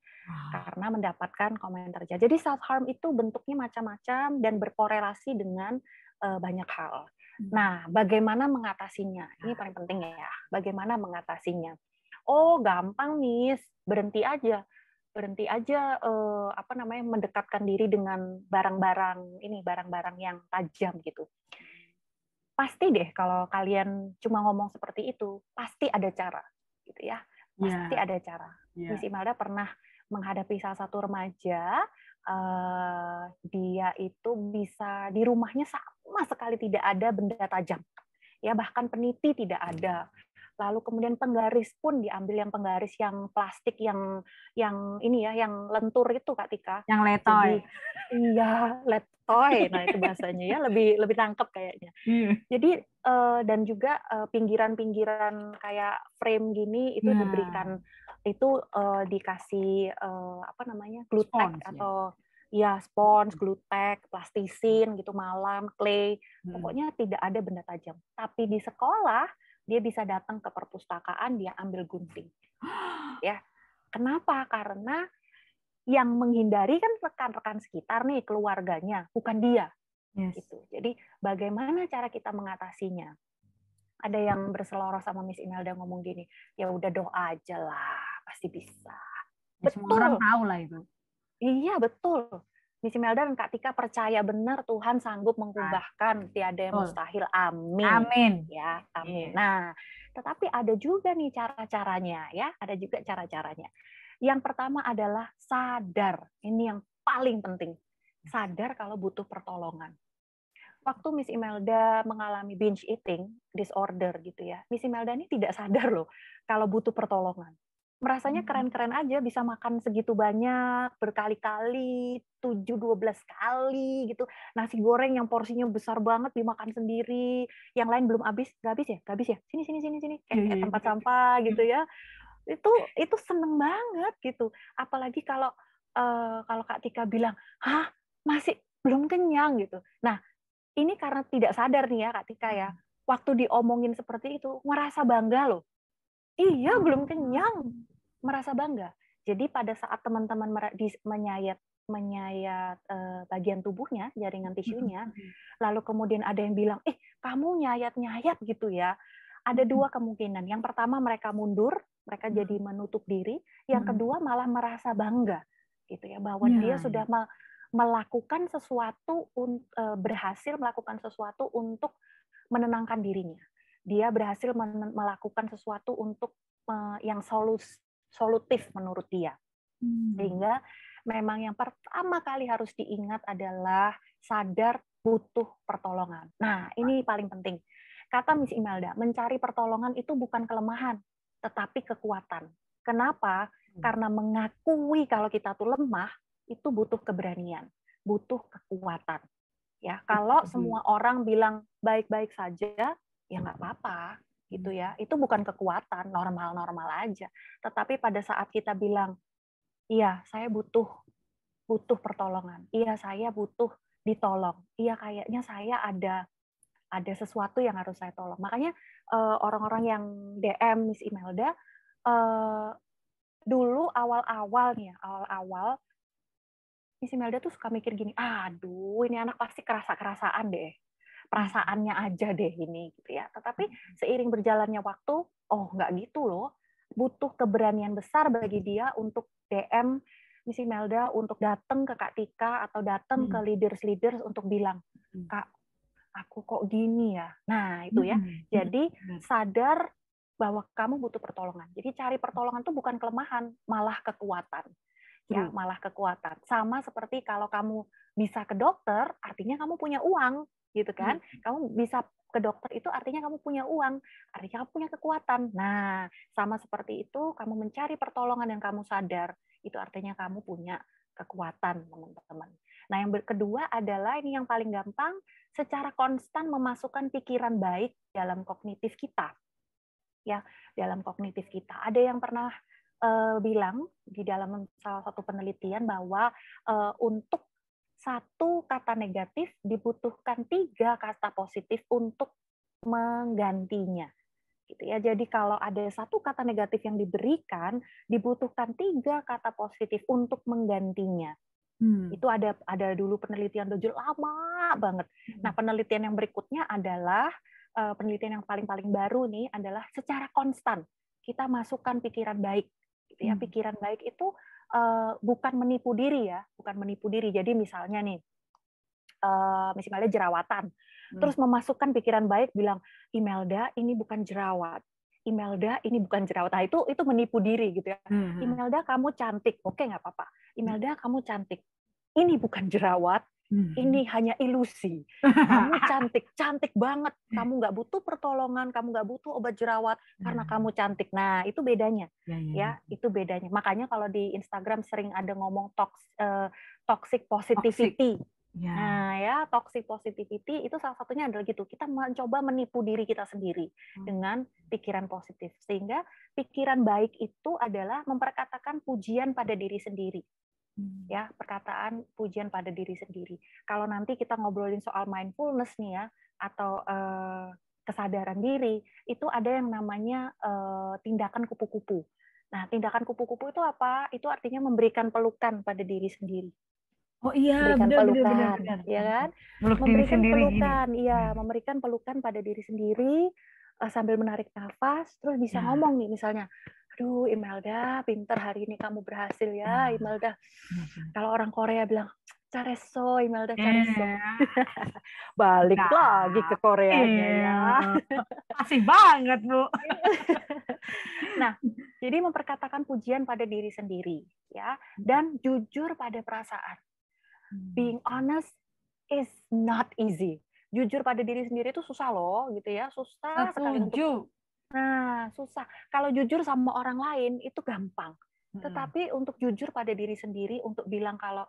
karena mendapatkan komentar jahat. Jadi self harm itu bentuknya macam-macam dan berkorelasi dengan banyak hal. Nah, bagaimana mengatasinya? Ini paling penting ya. Bagaimana mengatasinya? Oh, gampang, Miss. Berhenti aja. berhenti aja mendekatkan diri dengan barang-barang yang tajam gitu. Pasti deh kalau kalian cuma ngomong seperti itu, pasti ada cara gitu ya. Pasti ada cara. Miss Imelda pernah menghadapi salah satu remaja, dia itu bisa di rumahnya sama sekali tidak ada benda tajam. Ya, bahkan peniti tidak ada. Lalu kemudian penggaris pun diambil yang penggaris yang plastik yang lentur itu Kak Tika. Yang letoy. Jadi iya, letoy. Nah, itu bahasanya ya lebih tangkep kayaknya. Jadi dan juga pinggiran-pinggiran kayak frame gini itu diberikan itu dikasih glue tack atau spons, glue tack, plastisin gitu, malam, clay. Pokoknya tidak ada benda tajam. Tapi di sekolah dia bisa datang ke perpustakaan, dia ambil gunting. Ya. Kenapa? Karena yang menghindari kan rekan-rekan sekitar nih, keluarganya, bukan dia. Gitu. Jadi bagaimana cara kita mengatasinya? Ada yang berseloroh sama Miss Imelda ngomong gini, ya udah doa aja lah, pasti bisa. Ya, betul. Semua orang tahu lah itu. Iya, betul. Miss Imelda dan Kak Tika percaya benar Tuhan sanggup mengubahkan, tiada yang mustahil. Amin. Amin. Ya, amin. Nah, tetapi ada juga nih cara-caranya ya, ada juga cara-caranya. Yang pertama adalah sadar. Ini yang paling penting. Sadar kalau butuh pertolongan. Waktu Miss Imelda mengalami binge eating disorder gitu ya, Miss Imelda ini tidak sadar loh kalau butuh pertolongan. Merasanya keren-keren aja bisa makan segitu banyak, berkali-kali, 7-12 kali gitu. Nasi goreng yang porsinya besar banget dimakan sendiri, yang lain belum habis, nggak habis ya, sini, kayak tempat sampah gitu ya. Itu seneng banget gitu. Apalagi kalau Kak Tika bilang, hah masih belum kenyang gitu. Nah, ini karena tidak sadar nih ya Kak Tika ya, waktu diomongin seperti itu, merasa bangga loh. Iya, belum kenyang. Merasa bangga. Jadi pada saat teman-teman menyayat bagian tubuhnya, jaringan tisunya, lalu kemudian ada yang bilang, kamu nyayat-nyayat gitu ya. Ada dua kemungkinan. Yang pertama mereka mundur, mereka jadi menutup diri. Yang kedua malah merasa bangga gitu ya, bahwa dia sudah melakukan sesuatu, berhasil melakukan sesuatu untuk menenangkan dirinya. Dia berhasil melakukan sesuatu untuk yang solutif menurut dia. Sehingga memang yang pertama kali harus diingat adalah sadar butuh pertolongan. Nah, ini paling penting. Kata Miss Imelda, mencari pertolongan itu bukan kelemahan, tetapi kekuatan. Kenapa? Karena mengakui kalau kita tuh lemah, itu butuh keberanian, butuh kekuatan. Ya, kalau semua orang bilang baik-baik saja, ya nggak apa-apa, gitu ya. Itu bukan kekuatan, normal-normal aja. Tetapi pada saat kita bilang, iya, saya butuh pertolongan. Iya, saya butuh ditolong. Iya, kayaknya saya ada sesuatu yang harus saya tolong. Makanya orang-orang yang DM Miss Imelda dulu awal-awal Miss Imelda tuh suka mikir gini, aduh ini anak pasti kerasa-kerasaan deh, perasaannya aja deh ini gitu ya. Tetapi seiring berjalannya waktu, oh nggak gitu loh, butuh keberanian besar bagi dia untuk DM Miss Imelda, untuk datang ke Kak Tika atau datang ke leaders untuk bilang, Kak, aku kok gini ya. Nah itu ya. Jadi sadar bahwa kamu butuh pertolongan. Jadi cari pertolongan itu bukan kelemahan, malah kekuatan. Ya, malah kekuatan. Sama seperti kalau kamu bisa ke dokter, artinya kamu punya uang, gitu kan? Kamu bisa ke dokter itu artinya kamu punya uang, artinya kamu punya kekuatan. Nah, sama seperti itu, kamu mencari pertolongan dan kamu sadar, itu artinya kamu punya kekuatan, teman-teman. Nah, yang kedua adalah ini yang paling gampang, secara konstan memasukkan pikiran baik dalam kognitif kita. Ya, dalam kognitif kita. Ada yang pernah bilang di dalam salah satu penelitian bahwa untuk satu kata negatif dibutuhkan 3 kata positif untuk menggantinya. Gitu ya. Jadi kalau ada satu kata negatif yang diberikan, dibutuhkan 3 kata positif untuk menggantinya. Itu ada dulu penelitian lama banget. Nah, penelitian yang berikutnya adalah penelitian yang paling baru nih adalah secara konstan kita masukkan pikiran baik. Gitu ya. Pikiran baik itu bukan menipu diri ya, bukan menipu diri. Jadi misalnya nih, misalnya jerawatan, terus memasukkan pikiran baik bilang, Imelda ini bukan jerawat, Imelda ini bukan jerawat. Nah, itu menipu diri gitu ya. Imelda kamu cantik, oke nggak apa-apa. Imelda kamu cantik, ini bukan jerawat, ini hanya ilusi. Kamu cantik, cantik banget. Kamu nggak butuh pertolongan, kamu nggak butuh obat jerawat karena kamu cantik. Nah, itu bedanya. Ya, itu bedanya. Makanya kalau di Instagram sering ada ngomong toxic positivity. Nah, ya, toxic positivity itu salah satunya adalah gitu. Kita mencoba menipu diri kita sendiri dengan pikiran positif. Sehingga pikiran baik itu adalah memperkatakan pujian pada diri sendiri. Ya, perkataan pujian pada diri sendiri. Kalau nanti kita ngobrolin soal mindfulness nih ya, atau kesadaran diri, itu ada yang namanya tindakan kupu-kupu. Nah, tindakan kupu-kupu itu apa? Itu artinya memberikan pelukan pada diri sendiri. Oh iya, Memberikan pelukan, benar. ya kan? Meluk diri Memberikan sendiri pelukan, gini. iya, memberikan pelukan pada diri sendiri sambil menarik nafas, terus bisa ngomong nih misalnya, aduh Imelda, pinter hari ini kamu berhasil ya, Imelda. Kalau orang Korea bilang, careso, Imelda careso. Balik lagi ke Koreanya ya. Asik banget, Bu. Nah, jadi memperkatakan pujian pada diri sendiri, ya, dan jujur pada perasaan. Being honest is not easy. Jujur pada diri sendiri itu susah loh, gitu ya, susah sekali untuk. Nah, susah. Kalau jujur sama orang lain itu gampang. Tetapi untuk jujur pada diri sendiri, untuk bilang kalau,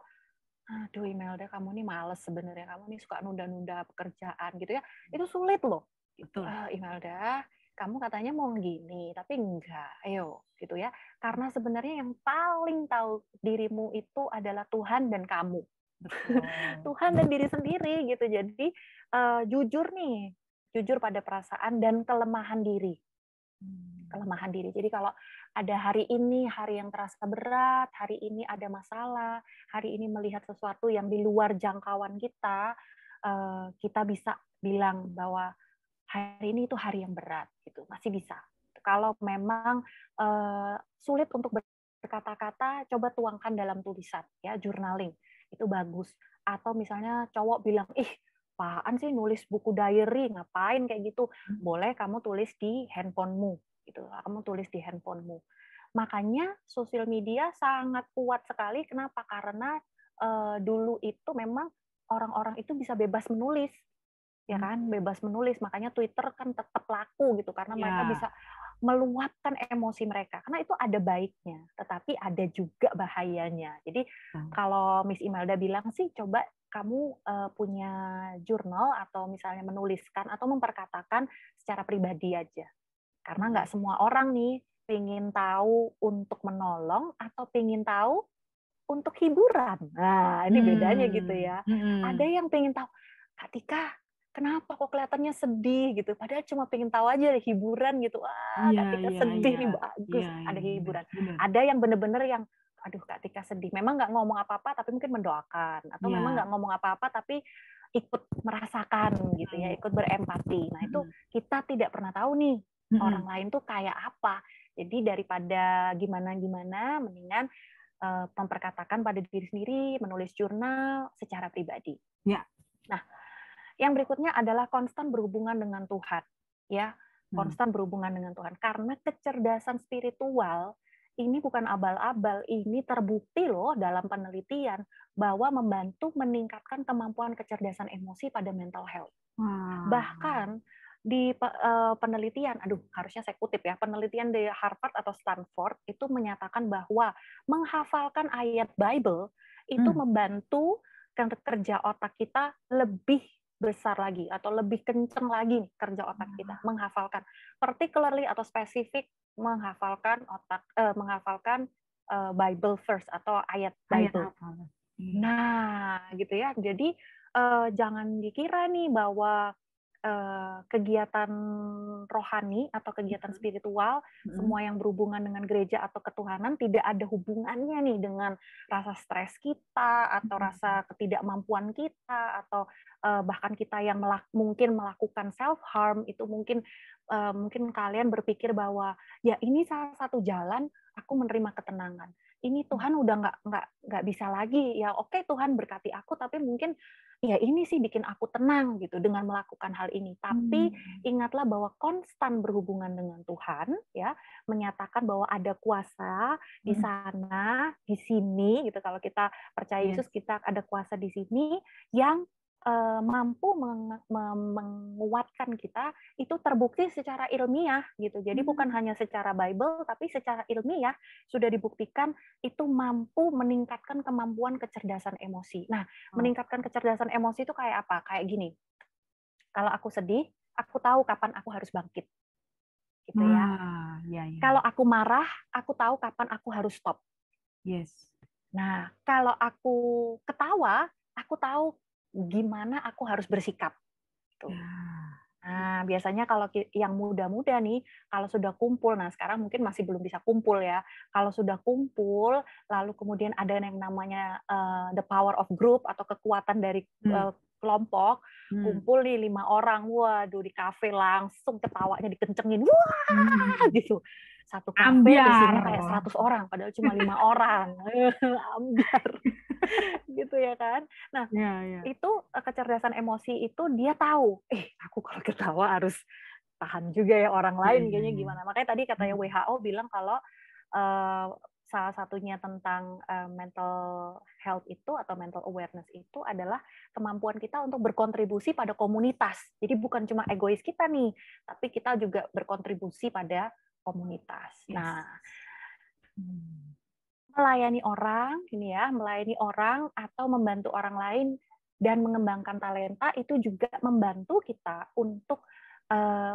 aduh Imelda, kamu nih males sebenarnya, kamu nih suka nunda-nunda pekerjaan gitu ya, itu sulit loh. Gitu. Imelda, kamu katanya mau gini, tapi enggak, ayo gitu ya. Karena sebenarnya yang paling tahu dirimu itu adalah Tuhan dan kamu. Tuhan dan diri sendiri gitu. Jadi jujur nih, jujur pada perasaan dan kelemahan diri. Kelemahan diri. Jadi kalau ada hari ini hari yang terasa berat, hari ini ada masalah, hari ini melihat sesuatu yang di luar jangkauan kita, kita bisa bilang bahwa hari ini itu hari yang berat gitu, masih bisa. Kalau memang sulit untuk berkata-kata, coba tuangkan dalam tulisan ya, journaling. Itu bagus. Atau misalnya cowok bilang, ih, apaan sih nulis buku diary, ngapain kayak gitu? Boleh kamu tulis di handphonemu, gitu. Kamu tulis di handphonemu. Makanya sosial media sangat kuat sekali. Kenapa? Karena dulu itu memang orang-orang itu bisa bebas menulis, ya kan? Bebas menulis. Makanya Twitter kan tetap laku gitu, karena mereka bisa meluapkan emosi mereka, karena itu ada baiknya, tetapi ada juga bahayanya. Jadi kalau Miss Imelda bilang sih, coba kamu punya jurnal atau misalnya menuliskan atau memperkatakan secara pribadi aja, karena nggak semua orang nih pengen tahu untuk menolong atau pengen tahu untuk hiburan. Nah, ini bedanya gitu ya. Ada yang pengen tahu, Kak Tika, kenapa kok kelihatannya sedih gitu? Padahal cuma pengen tahu aja hiburan gitu. Wah, Kak Tika sedih nih, bagus. Ada hiburan. Ada yang bener-bener yang, aduh Kak Tika sedih. Memang nggak ngomong apa-apa, tapi mungkin mendoakan. Atau memang nggak ngomong apa-apa, tapi ikut merasakan gitu ya, ikut berempati. Nah, itu kita tidak pernah tahu nih orang lain tuh kayak apa. Jadi daripada gimana-gimana, mendingan memperkatakan pada diri sendiri, menulis jurnal secara pribadi. Ya. Nah, yang berikutnya adalah konstan berhubungan dengan Tuhan, ya, konstan berhubungan dengan Tuhan. Karena kecerdasan spiritual ini bukan abal-abal, ini terbukti loh dalam penelitian bahwa membantu meningkatkan kemampuan kecerdasan emosi pada mental health. Bahkan di penelitian, harusnya saya kutip ya, penelitian di Harvard atau Stanford itu menyatakan bahwa menghafalkan ayat Bible itu membantu kerja otak kita lebih besar lagi atau lebih kenceng lagi nih kerja otak kita, menghafalkan, particularly atau spesifik menghafalkan Bible verse atau ayat Bible. Nah, gitu ya. Jadi jangan dikira nih bahwa kegiatan rohani atau kegiatan spiritual, semua yang berhubungan dengan gereja atau ketuhanan tidak ada hubungannya nih dengan rasa stres kita atau rasa ketidakmampuan kita atau bahkan kita yang mungkin melakukan self harm. Itu mungkin kalian berpikir bahwa ya ini salah satu jalan aku menerima ketenangan. ini Tuhan udah nggak bisa lagi. Ya oke, Tuhan berkati aku, tapi mungkin ya ini sih bikin aku tenang gitu dengan melakukan hal ini. Tapi ingatlah bahwa konstan berhubungan dengan Tuhan, ya, menyatakan bahwa ada kuasa di sana, di sini gitu. Kalau kita percaya Yesus, kita ada kuasa di sini yang mampu menguatkan kita, itu terbukti secara ilmiah gitu. Jadi bukan hanya secara Bible, tapi secara ilmiah sudah dibuktikan itu mampu meningkatkan kemampuan kecerdasan emosi. Nah, meningkatkan kecerdasan emosi itu kayak apa? Kayak gini. Kalau aku sedih, aku tahu kapan aku harus bangkit. Gitu ya. Kalau aku marah, aku tahu kapan aku harus stop. Yes. Nah, kalau aku ketawa, aku tahu gimana aku harus bersikap. Tuh. Nah, biasanya kalau yang muda-muda nih, kalau sudah kumpul, nah sekarang mungkin masih belum bisa kumpul ya. Kalau sudah kumpul, lalu kemudian ada yang namanya the power of group atau kekuatan dari kelompok, kumpul nih 5 orang, waduh di kafe langsung ketawanya dikencengin, wah gitu. Satu kafe isinya kayak 100 orang, padahal cuma 5 orang. Ambiar. Gitu ya kan. Nah, itu kecerdasan emosi itu dia tahu, aku kalau ketawa harus tahan juga ya orang lain kayaknya gimana. Makanya tadi katanya WHO bilang kalau salah satunya tentang mental health itu atau mental awareness itu adalah kemampuan kita untuk berkontribusi pada komunitas. Jadi bukan cuma egois kita nih, tapi kita juga berkontribusi pada komunitas. Nah, melayani orang, ini ya, melayani orang atau membantu orang lain dan mengembangkan talenta itu juga membantu kita untuk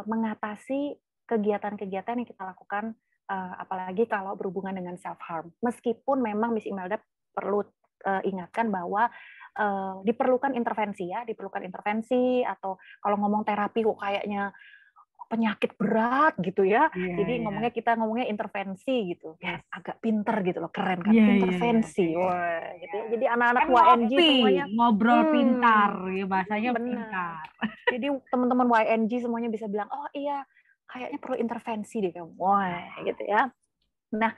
mengatasi kegiatan-kegiatan yang kita lakukan, apalagi kalau berhubungan dengan self harm. Meskipun memang Miss Imelda perlu ingatkan bahwa diperlukan intervensi ya, diperlukan intervensi, atau kalau ngomong terapi kok kayaknya penyakit berat gitu ya. Jadi kita ngomongnya intervensi gitu. Ya, agak pinter gitu loh, keren kan. Intervensi. Wah, gitu ya. Jadi anak-anak YNG semuanya ngobrol pintar, ya bahasanya pintar. Jadi teman-teman YNG semuanya bisa bilang, "Oh iya, kayaknya perlu intervensi deh kamu." Wah, gitu ya. Nah,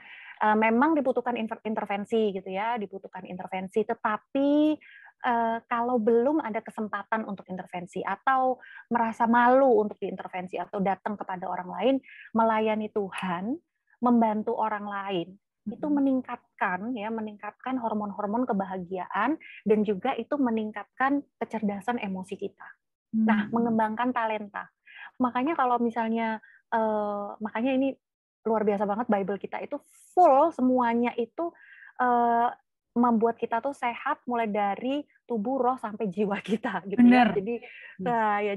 memang dibutuhkan intervensi gitu ya, dibutuhkan intervensi, tetapi kalau belum ada kesempatan untuk intervensi atau merasa malu untuk diintervensi atau datang kepada orang lain, melayani Tuhan, membantu orang lain, itu meningkatkan hormon-hormon kebahagiaan dan juga itu meningkatkan kecerdasan emosi kita. Nah, mengembangkan talenta. Makanya kalau misalnya makanya ini luar biasa banget, Bible kita itu full semuanya itu membuat kita tuh sehat mulai dari tubuh, roh sampai jiwa kita gitu ya. Jadi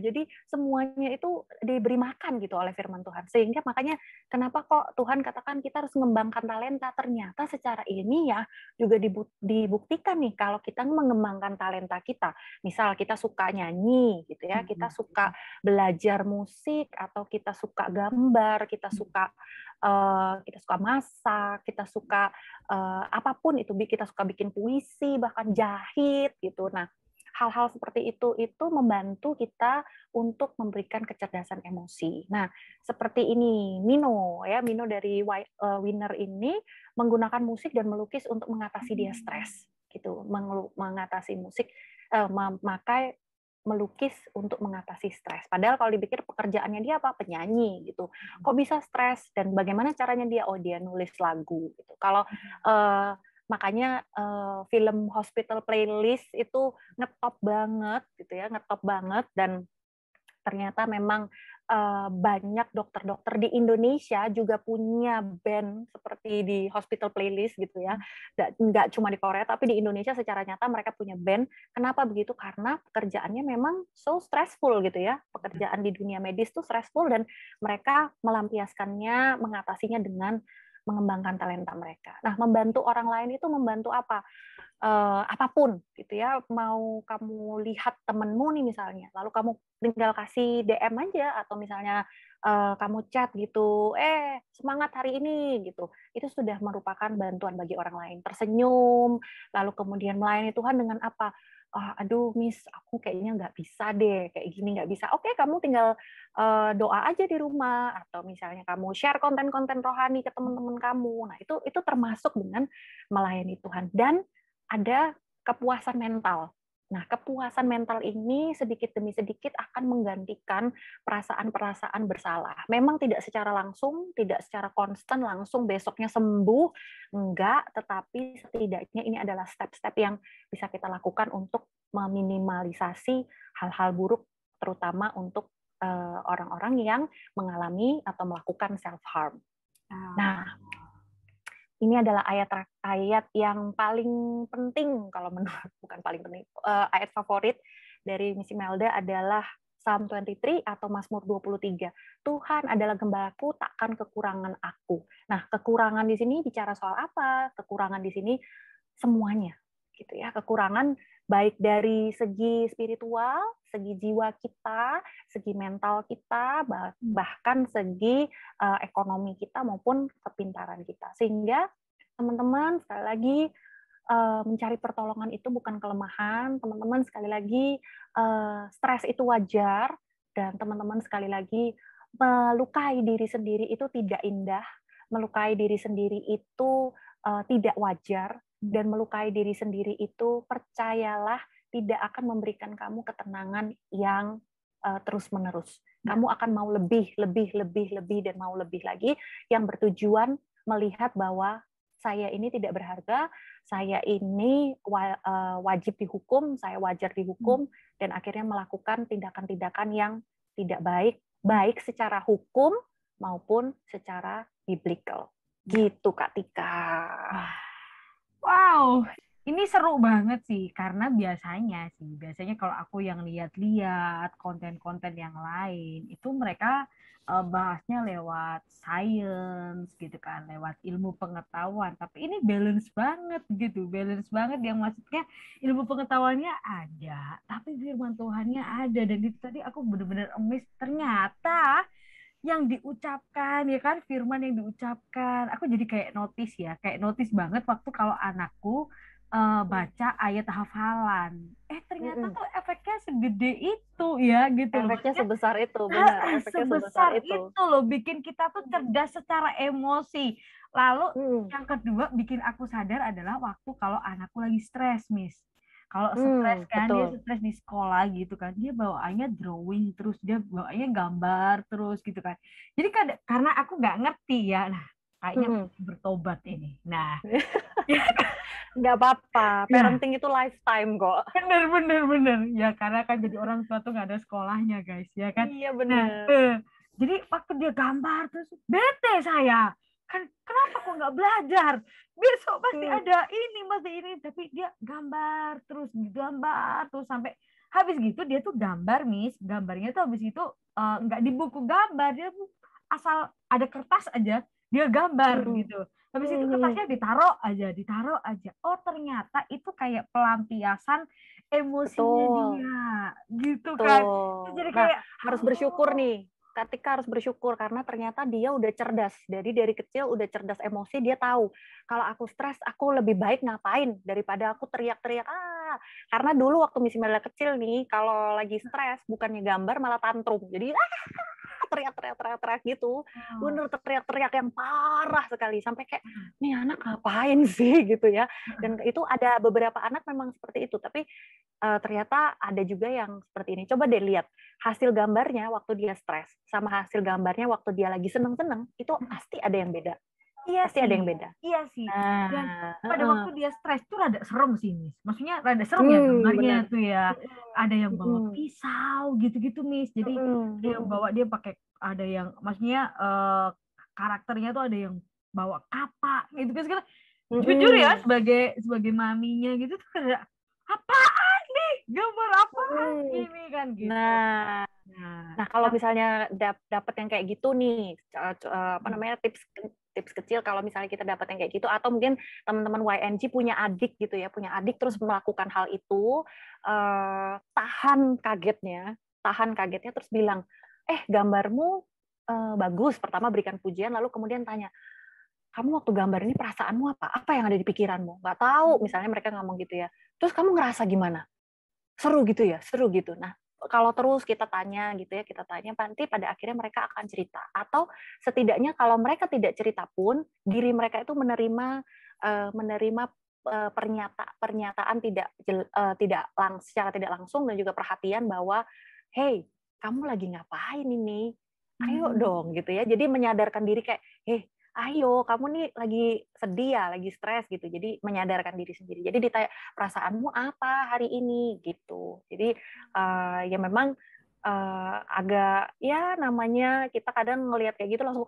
jadi semuanya itu diberi makan gitu oleh firman Tuhan. Sehingga makanya kenapa kok Tuhan katakan kita harus mengembangkan talenta, ternyata secara ilmiah juga dibuktikan nih kalau kita mengembangkan talenta kita. Misal kita suka nyanyi gitu ya, kita suka belajar musik atau kita suka gambar, kita suka masak, kita suka apapun itu, kita suka bikin puisi, bahkan jahit gitu. Nah, hal-hal seperti itu membantu kita untuk memberikan kecerdasan emosi. Nah, seperti ini, Mino dari Winner ini menggunakan musik dan melukis untuk mengatasi dia stres gitu, mengatasi musik, memakai melukis untuk mengatasi stres. Padahal kalau dipikir pekerjaannya dia apa? Penyanyi gitu. Kok bisa stres? Dan bagaimana caranya dia? Oh, dia nulis lagu gitu. Kalau makanya film Hospital Playlist itu ngetop banget gitu ya, ngetop banget, dan ternyata memang banyak dokter-dokter di Indonesia juga punya band seperti di Hospital Playlist gitu ya. Nggak cuma di Korea, tapi di Indonesia secara nyata mereka punya band. Kenapa begitu? Karena pekerjaannya memang so stressful gitu ya. Pekerjaan di dunia medis tuh stressful dan mereka melampiaskannya, mengatasinya dengan mengembangkan talenta mereka. Nah, membantu orang lain itu membantu apa? Apapun gitu ya, mau kamu lihat temenmu nih misalnya, lalu kamu tinggal kasih DM aja atau misalnya kamu chat gitu, semangat hari ini gitu, itu sudah merupakan bantuan bagi orang lain. Tersenyum, lalu kemudian melayani Tuhan dengan apa? aduh Miss, aku kayaknya nggak bisa deh, kayak gini nggak bisa. Oke, kamu tinggal doa aja di rumah, atau misalnya kamu share konten-konten rohani ke teman-teman kamu. Nah, itu termasuk dengan melayani Tuhan. Dan ada kepuasan mental. Nah, kepuasan mental ini sedikit demi sedikit akan menggantikan perasaan-perasaan bersalah. Memang tidak secara langsung, tidak secara konstan langsung besoknya sembuh, enggak, tetapi setidaknya ini adalah step-step yang bisa kita lakukan untuk meminimalisasi hal-hal buruk, terutama untuk orang-orang yang mengalami atau melakukan self-harm. Nah, ini adalah ayat yang paling penting, kalau menurut, bukan paling penting, ayat favorit dari Miss Imelda adalah Psalm 23 atau Mazmur 23. Tuhan adalah gembalaku, takkan kekurangan aku. Nah, kekurangan di sini bicara soal apa? Kekurangan di sini semuanya, gitu ya. Kekurangan baik dari segi spiritual, segi jiwa kita, segi mental kita, bahkan segi ekonomi kita maupun kepintaran kita. Sehingga teman-teman sekali lagi mencari pertolongan itu bukan kelemahan, teman-teman sekali lagi stres itu wajar, dan teman-teman sekali lagi melukai diri sendiri itu tidak indah, melukai diri sendiri itu tidak wajar, dan melukai diri sendiri itu percayalah tidak akan memberikan kamu ketenangan yang terus-menerus. Kamu akan mau lebih, dan mau lebih lagi, yang bertujuan melihat bahwa saya ini tidak berharga, saya ini wajib dihukum, saya wajar dihukum, dan akhirnya melakukan tindakan-tindakan yang tidak baik, baik secara hukum maupun secara biblical. Gitu, Kak Tika. Wow, ini seru banget sih, karena biasanya kalau aku yang lihat-lihat konten-konten yang lain, itu mereka bahasnya lewat science gitu kan, lewat ilmu pengetahuan, tapi ini balance banget gitu, balance banget, yang maksudnya ilmu pengetahuannya ada, tapi firman Tuhannya ada, dan itu tadi aku benar-benar amazed, ternyata yang diucapkan ya kan, firman yang diucapkan, aku jadi kayak notice banget waktu kalau anakku baca ayat hafalan, ternyata tuh efeknya segede itu ya gitu loh. Efeknya sebesar itu, benar, efeknya sebesar itu loh, bikin kita tuh cerdas secara emosi. Lalu yang kedua bikin aku sadar adalah waktu kalau anakku lagi stres, Miss. Kalau stres kan, dia stres di sekolah gitu kan, dia bawaannya drawing terus, dia bawaannya gambar terus gitu kan. Jadi karena aku nggak ngerti ya, nah kayaknya bertobat ini. Nah, nggak apa-apa, parenting itu lifetime kok. Bener. Ya karena kan jadi orang tua tuh nggak ada sekolahnya guys, ya kan. Iya bener. Nah, jadi waktu dia gambar terus bete saya. Kan kenapa kok nggak belajar? Besok pasti ada ini, tapi dia gambar terus sampai habis gitu dia tuh gambar, Miss. Gambarnya tuh habis itu nggak di buku gambar, dia asal ada kertas aja dia gambar gitu. Habis itu kertasnya ditaruh aja. Oh, ternyata itu kayak pelampiasan emosinya dia, gitu kan. Jadi kayak harus bersyukur nih. Ketika harus bersyukur karena ternyata dia udah cerdas. Jadi dari kecil udah cerdas emosi, dia tahu kalau aku stres aku lebih baik ngapain daripada aku teriak-teriak. Karena dulu waktu Miss Imelda kecil nih, kalau lagi stres bukannya gambar malah tantrum. Jadi teriak gitu, bener teriak-teriak yang parah sekali, sampai kayak nih anak ngapain sih gitu ya. Dan itu ada beberapa anak memang seperti itu, tapi ternyata ada juga yang seperti ini. Coba deh lihat hasil gambarnya waktu dia stres sama hasil gambarnya waktu dia lagi seneng-seneng, itu pasti ada yang beda. Pasti ada yang beda. Iya sih. Dan pada waktu dia stres tuh rada serem sih, Miss. Maksudnya rada serem ya gambarnya tuh ya. Ada yang bawa pisau gitu-gitu, Miss. Jadi dia pakai, ada yang maksudnya karakternya tuh ada yang bawa kapak gitu kan. Jujur ya, sebagai maminya gitu tuh kayak apaan nih? Gambar apaan ini kan gitu. Nah, kalau misalnya dapat yang kayak gitu nih, tips kecil kalau misalnya kita dapat yang kayak gitu, atau mungkin teman-teman YNG punya adik gitu ya, terus melakukan hal itu, tahan kagetnya terus bilang, gambarmu bagus, pertama berikan pujian, lalu kemudian tanya, kamu waktu gambar ini perasaanmu apa? Apa yang ada di pikiranmu? Nggak tahu, misalnya mereka ngomong gitu ya. Terus kamu ngerasa gimana? seru gitu ya, seru gitu. Nah, kalau terus kita tanya gitu ya, kita tanya, nanti pada akhirnya mereka akan cerita. Atau setidaknya kalau mereka tidak cerita pun, diri mereka itu menerima pernyataan secara tidak langsung, dan juga perhatian bahwa, hey, kamu lagi ngapain ini? Ayo dong gitu ya. Jadi menyadarkan diri kayak, hey, ayo, kamu nih lagi sedih ya, lagi stres gitu. Jadi menyadarkan diri sendiri. Jadi ditanya, perasaanmu apa hari ini gitu. Jadi ya memang agak, ya namanya kita kadang ngelihat kayak gitu langsung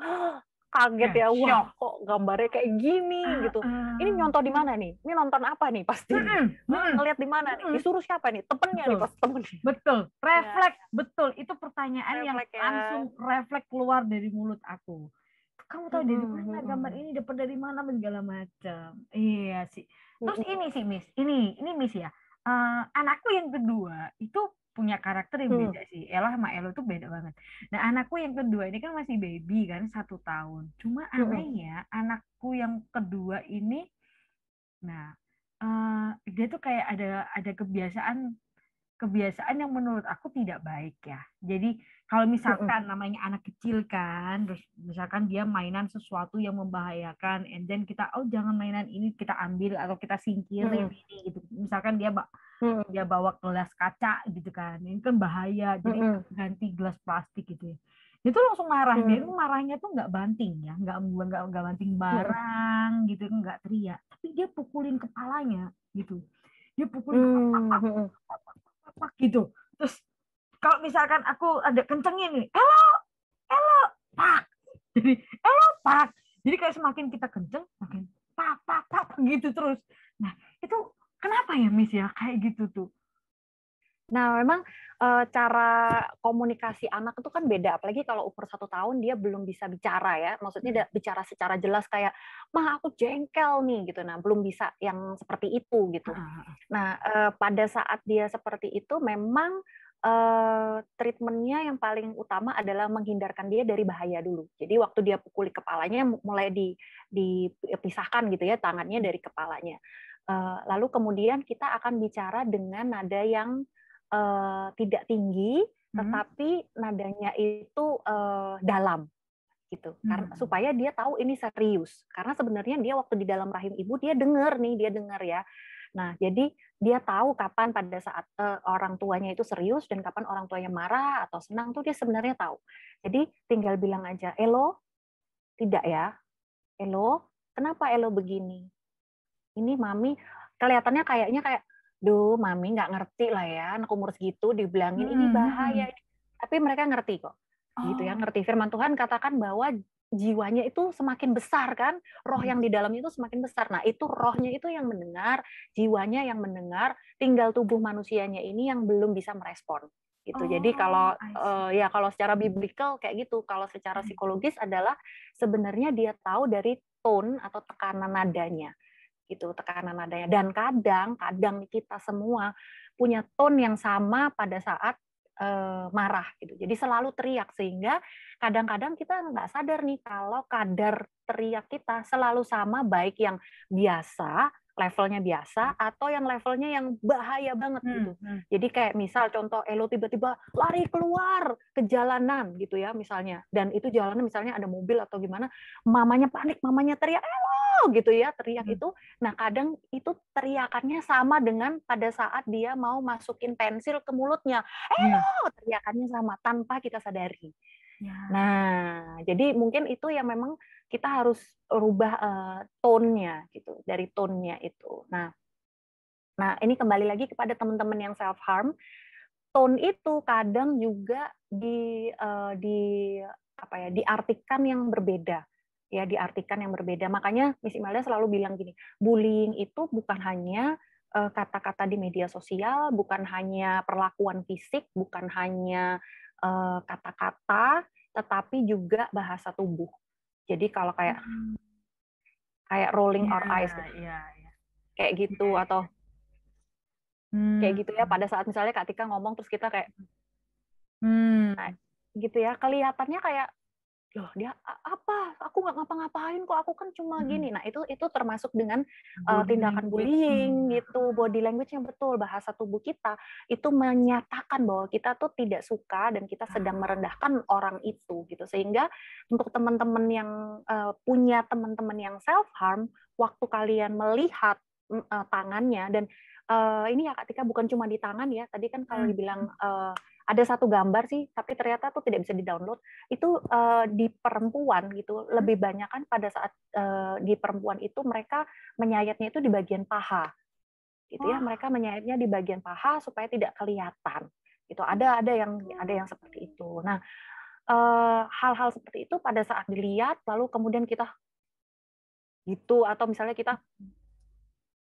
kaget Ya, ya, wah shock. kok gambarnya kayak gini gitu. Ini nyontoh di mana nih? Ini nonton apa nih pasti nih? Ngelihat di mana nih? Disuruh siapa nih? Temennya nih, Betul, pas temennya. betul. Ya, Refleks, betul. Itu pertanyaan yang refleks ya. langsung refleks keluar dari mulut aku. Kamu tahu dari mana gambar ini, dapat dari mana, segala macam. Iya sih. Terus ini sih, Miss. Ini Miss ya. Anakku yang kedua itu punya karakter yang beda sih. Ella sama Elo tuh beda banget. Nah, anakku yang kedua ini kan masih baby kan, 1 tahun. Cuma anehnya, anakku yang kedua ini, nah, dia tuh kayak ada kebiasaan yang menurut aku tidak baik ya. Jadi kalau misalkan namanya anak kecil kan, terus misalkan dia mainan sesuatu yang membahayakan, and then kita, oh jangan mainan ini, kita ambil atau kita singkirin ini gitu. Misalkan dia bawa gelas kaca gitu kan, ini kan bahaya, jadi ganti gelas plastik gitu ya. Dia tuh langsung marah, dia tuh marahnya tuh nggak banting ya, nggak banting barang gitu, nggak teriak, tapi dia pukulin kepalanya gitu. Dia pukulin kepala apa gitu. Terus kalau misalkan aku ada kencengnya nih, elo, pak. Jadi pak. Jadi kayak semakin kita kenceng, makin pak gitu terus. Nah, itu kenapa ya Miss ya kayak gitu tuh? Nah, memang cara komunikasi anak itu kan beda, apalagi kalau umur 1 tahun dia belum bisa bicara ya, maksudnya bicara secara jelas kayak, mah aku jengkel nih gitu, nah belum bisa yang seperti itu gitu. Nah, pada saat dia seperti itu memang treatmentnya yang paling utama adalah menghindarkan dia dari bahaya dulu. Jadi waktu dia pukuli kepalanya mulai dipisahkan gitu ya tangannya dari kepalanya. Lalu kemudian kita akan bicara dengan nada yang tidak tinggi, tetapi nadanya itu dalam gitu. Karena supaya dia tahu ini serius. Karena sebenarnya dia waktu di dalam rahim ibu dia dengar ya. Nah, jadi dia tahu kapan pada saat orang tuanya itu serius dan kapan orang tuanya marah atau senang tuh dia sebenarnya tahu. Jadi tinggal bilang aja, "Elo, tidak ya. Elo, kenapa Elo begini? Ini mami kelihatannya kayaknya kayak, duh mami nggak ngerti lah ya, anak umur segitu dibilangin ini bahaya. Tapi mereka ngerti kok, gitu ya, ngerti. Firman Tuhan katakan bahwa jiwanya itu semakin besar kan, roh yang di dalamnya itu semakin besar. Nah itu rohnya itu yang mendengar, jiwanya yang mendengar, tinggal tubuh manusianya ini yang belum bisa merespon. Gitu. Jadi kalau ya kalau secara biblical kayak gitu, kalau secara psikologis adalah sebenarnya dia tahu dari tone atau tekanan nadanya gitu, tekanan nadanya. Dan kadang kita semua punya tone yang sama pada saat marah gitu. Jadi selalu teriak sehingga kadang-kadang kita nggak sadar nih kalau kadar teriak kita selalu sama, baik yang biasa, levelnya biasa, atau yang levelnya yang bahaya banget gitu. Jadi kayak misal contoh Elo tiba-tiba lari keluar ke jalanan gitu ya misalnya, dan itu jalanan misalnya ada mobil atau gimana, mamanya panik, mamanya teriak gitu ya, teriak itu. Nah, kadang itu teriakannya sama dengan pada saat dia mau masukin pensil ke mulutnya. Teriakannya sama tanpa kita sadari. Nah, jadi mungkin itu yang memang kita harus rubah tone-nya gitu, dari tone-nya itu. Nah, ini kembali lagi kepada teman-teman yang self harm, tone itu kadang juga diartikan yang berbeda. Ya, diartikan yang berbeda. Makanya Miss Imelda selalu bilang gini, bullying itu bukan hanya kata-kata di media sosial, bukan hanya perlakuan fisik, bukan hanya kata-kata, tetapi juga bahasa tubuh. Jadi kalau kayak rolling our eyes, kayak gitu, atau kayak gitu ya, pada saat misalnya Kak Tika ngomong terus kita kayak nah, gitu ya, kelihatannya kayak loh dia apa? Aku nggak ngapa-ngapain kok, aku kan cuma Mm-mm. gini. Nah itu termasuk dengan Body tindakan bullying language-nya. gitu, body language-nya betul, bahasa tubuh kita itu menyatakan bahwa kita tuh tidak suka dan kita sedang merendahkan orang itu gitu. Sehingga untuk teman-teman yang punya teman-teman yang self harm, waktu kalian melihat tangannya dan ini ya Kak Tika, bukan cuma di tangan ya. Tadi kan kalau dibilang ada satu gambar sih, tapi ternyata tuh tidak bisa di-download. Itu di perempuan gitu, lebih banyak kan pada saat di perempuan itu mereka menyayatnya itu di bagian paha, gitu ya. Oh, Mereka menyayatnya di bagian paha supaya tidak kelihatan. Itu ada yang seperti itu. Nah, hal-hal seperti itu pada saat dilihat, lalu kemudian kita gitu, atau misalnya kita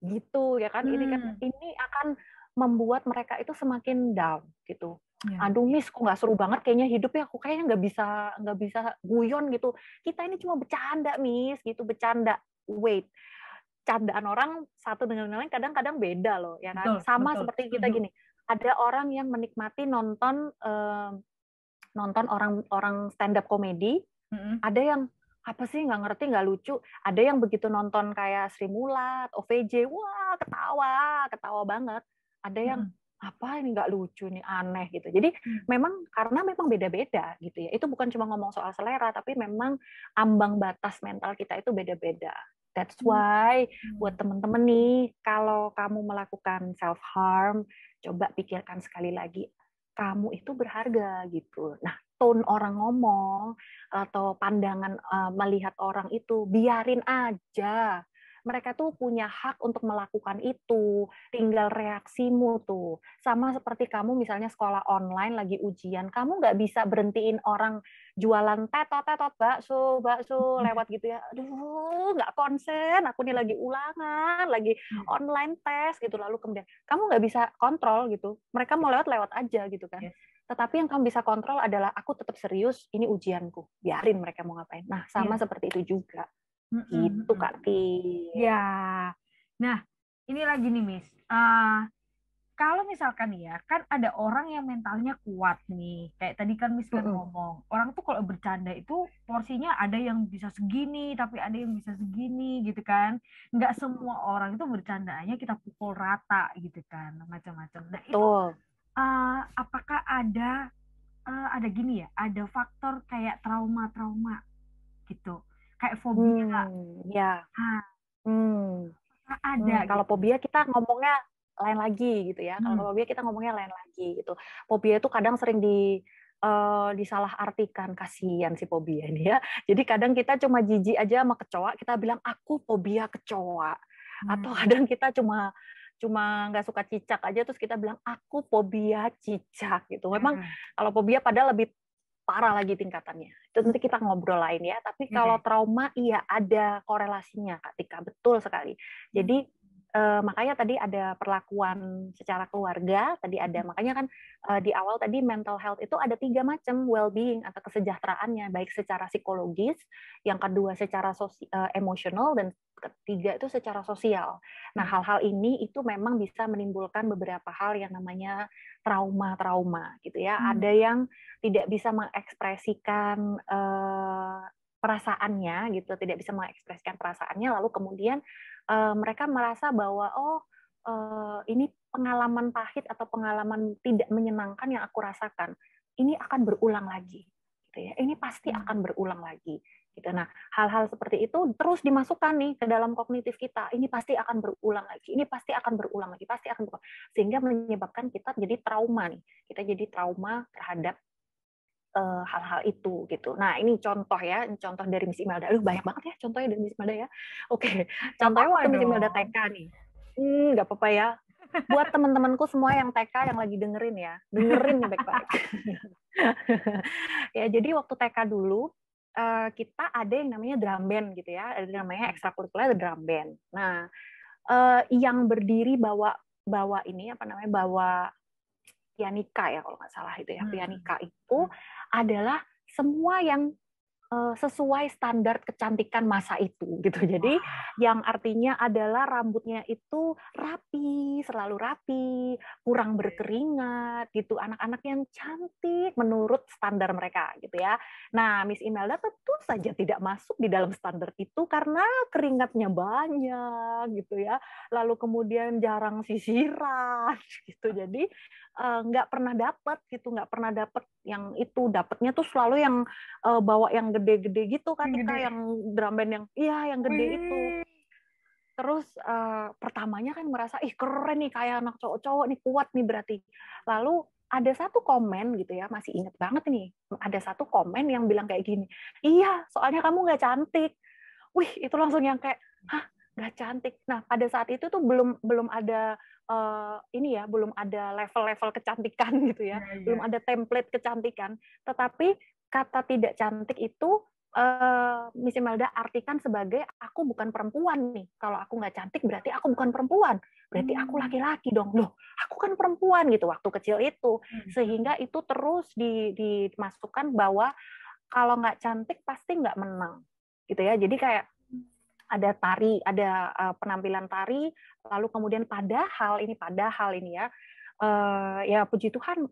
gitu ya kan, ini akan membuat mereka itu semakin down gitu. ya. Aduh Miss, kok nggak seru banget kayaknya hidup ya, aku kayaknya nggak bisa guyon gitu. Kita ini cuma bercanda Miss gitu, bercanda. Wait, candaan orang satu dengan yang lain kadang-kadang beda loh ya kan. Betul, Sama betul. seperti kita Setuju. gini, ada orang yang menikmati nonton orang stand up komedi, Mm-mm. ada yang apa sih nggak ngerti, nggak lucu. Ada yang begitu nonton kayak Sri Mulat, OVJ, wah ketawa banget. Ada yang Mm-mm. apa ini nggak lucu nih, aneh gitu. Jadi karena memang beda-beda gitu ya. Itu bukan cuma ngomong soal selera, tapi memang ambang batas mental kita itu beda-beda. That's why buat temen-temen nih, kalau kamu melakukan self harm, coba pikirkan sekali lagi, kamu itu berharga gitu. Nah, tone orang ngomong atau pandangan melihat orang itu, biarin aja. Mereka tuh punya hak untuk melakukan itu, tinggal reaksimu tuh. Sama seperti kamu misalnya sekolah online lagi ujian, kamu nggak bisa berhentiin orang jualan tetot bakso lewat gitu ya. Aduh, nggak konsen, aku nih lagi ulangan, lagi online tes gitu, lalu kemudian kamu nggak bisa kontrol gitu. Mereka mau lewat aja gitu kan. Yes. Tetapi yang kamu bisa kontrol adalah aku tetap serius, ini ujianku. Biarin mereka mau ngapain. Nah, sama Yes. seperti itu juga. Mm-mm. Gitu, Kak Ti. Ya, nah ini lagi nih Miss. Kalau misalkan ya, kan ada orang yang mentalnya kuat nih. Kayak tadi kan Miss kan Mm-mm. ngomong, orang tuh kalau bercanda itu porsinya ada yang bisa segini, tapi ada yang bisa segini gitu kan. Nggak semua orang itu bercandaannya kita pukul rata gitu kan, macam-macam. Nah itu Betul. apakah ada gini ya, ada faktor kayak trauma-trauma gitu, kayak fobia. Ya. Nah, Hmm. ada Kalau gitu. fobia kita ngomongnya lain lagi gitu ya. Hmm. Kalau fobia kita ngomongnya lain lagi gitu. Fobia itu kadang sering disalahartikan, kasihan si fobia ini ya. Jadi kadang kita cuma jijik aja sama kecoa, kita bilang aku fobia kecoa. Atau Hmm. kadang kita cuma cuma nggak suka cicak aja terus kita bilang aku fobia cicak gitu. Memang kalau fobia padahal lebih parah lagi tingkatannya. Itu nanti kita ngobrol lain ya. Tapi kalau Oke. trauma, iya ada korelasinya, Kak Tika. Betul sekali. Jadi makanya tadi ada perlakuan secara keluarga, tadi ada makanya kan di awal tadi mental health itu ada 3 macam well-being atau kesejahteraannya, baik secara psikologis, yang kedua secara emosional, dan ketiga itu secara sosial. Nah, hal-hal ini itu memang bisa menimbulkan beberapa hal yang namanya trauma-trauma gitu ya. Ada yang tidak bisa mengekspresikan perasaannya gitu, tidak bisa mengekspresikan perasaannya, lalu kemudian mereka merasa bahwa ini pengalaman pahit atau pengalaman tidak menyenangkan yang aku rasakan, ini akan berulang lagi, gitu ya. Ini pasti akan berulang lagi, gitu. Nah, hal-hal seperti itu terus dimasukkan nih ke dalam kognitif kita. Ini pasti akan berulang lagi, ini pasti akan berulang lagi, pasti akan berulang, sehingga menyebabkan kita jadi trauma nih. Kita jadi trauma terhadap hal-hal itu gitu. Nah, ini contoh ya, contoh dari Miss Imelda. Banyak banget ya contohnya dari Miss Imelda ya. Oke, Gak contohnya apa-apa waktu Miss Imelda dong. TK nih. Nggak apa-apa ya. Buat teman-temanku semua yang TK yang lagi dengerin ya, dengerin nih baik-baik. Ya, jadi waktu TK dulu kita ada yang namanya drum band gitu ya, ada yang namanya ekstrakurikuler drum band. Nah, yang berdiri bawa ini apa namanya, bawa pianika ya kalau nggak salah itu ya, pianika itu adalah semua yang sesuai standar kecantikan masa itu gitu. Jadi yang artinya adalah rambutnya itu rapi, selalu rapi, kurang berkeringat gitu. Anak-anak yang cantik menurut standar mereka gitu ya. Nah, Miss Imelda tentu saja tidak masuk di dalam standar itu karena keringatnya banyak gitu ya. Lalu kemudian jarang sisiran gitu. Jadi nggak pernah dapat gitu, nggak pernah dapat yang itu. Dapatnya tuh selalu yang bawa yang gede-gede gitu Kak Yang Tika, gede. yang drum band yang iya yang gede itu. Wih. Terus pertamanya kan merasa ih keren nih kayak anak cowok-cowok nih, kuat nih berarti. Lalu ada satu komen gitu ya, masih inget banget nih. Ada satu komen yang bilang kayak gini, iya soalnya kamu nggak cantik. Wih itu langsung yang kayak, hah nggak cantik. Nah pada saat itu tuh belum belum ada ini ya, belum ada level-level kecantikan gitu ya, Iya, iya. belum ada template kecantikan. Tetapi kata tidak cantik itu Miss Imelda artikan sebagai aku bukan perempuan nih. Kalau aku nggak cantik berarti aku bukan perempuan. Berarti aku laki-laki dong. Loh, aku kan perempuan gitu waktu kecil itu. Sehingga itu terus dimasukkan bahwa kalau nggak cantik pasti nggak menang. Gitu ya. Jadi kayak ada tari, ada penampilan tari, lalu kemudian padahal ini ya, ya puji Tuhan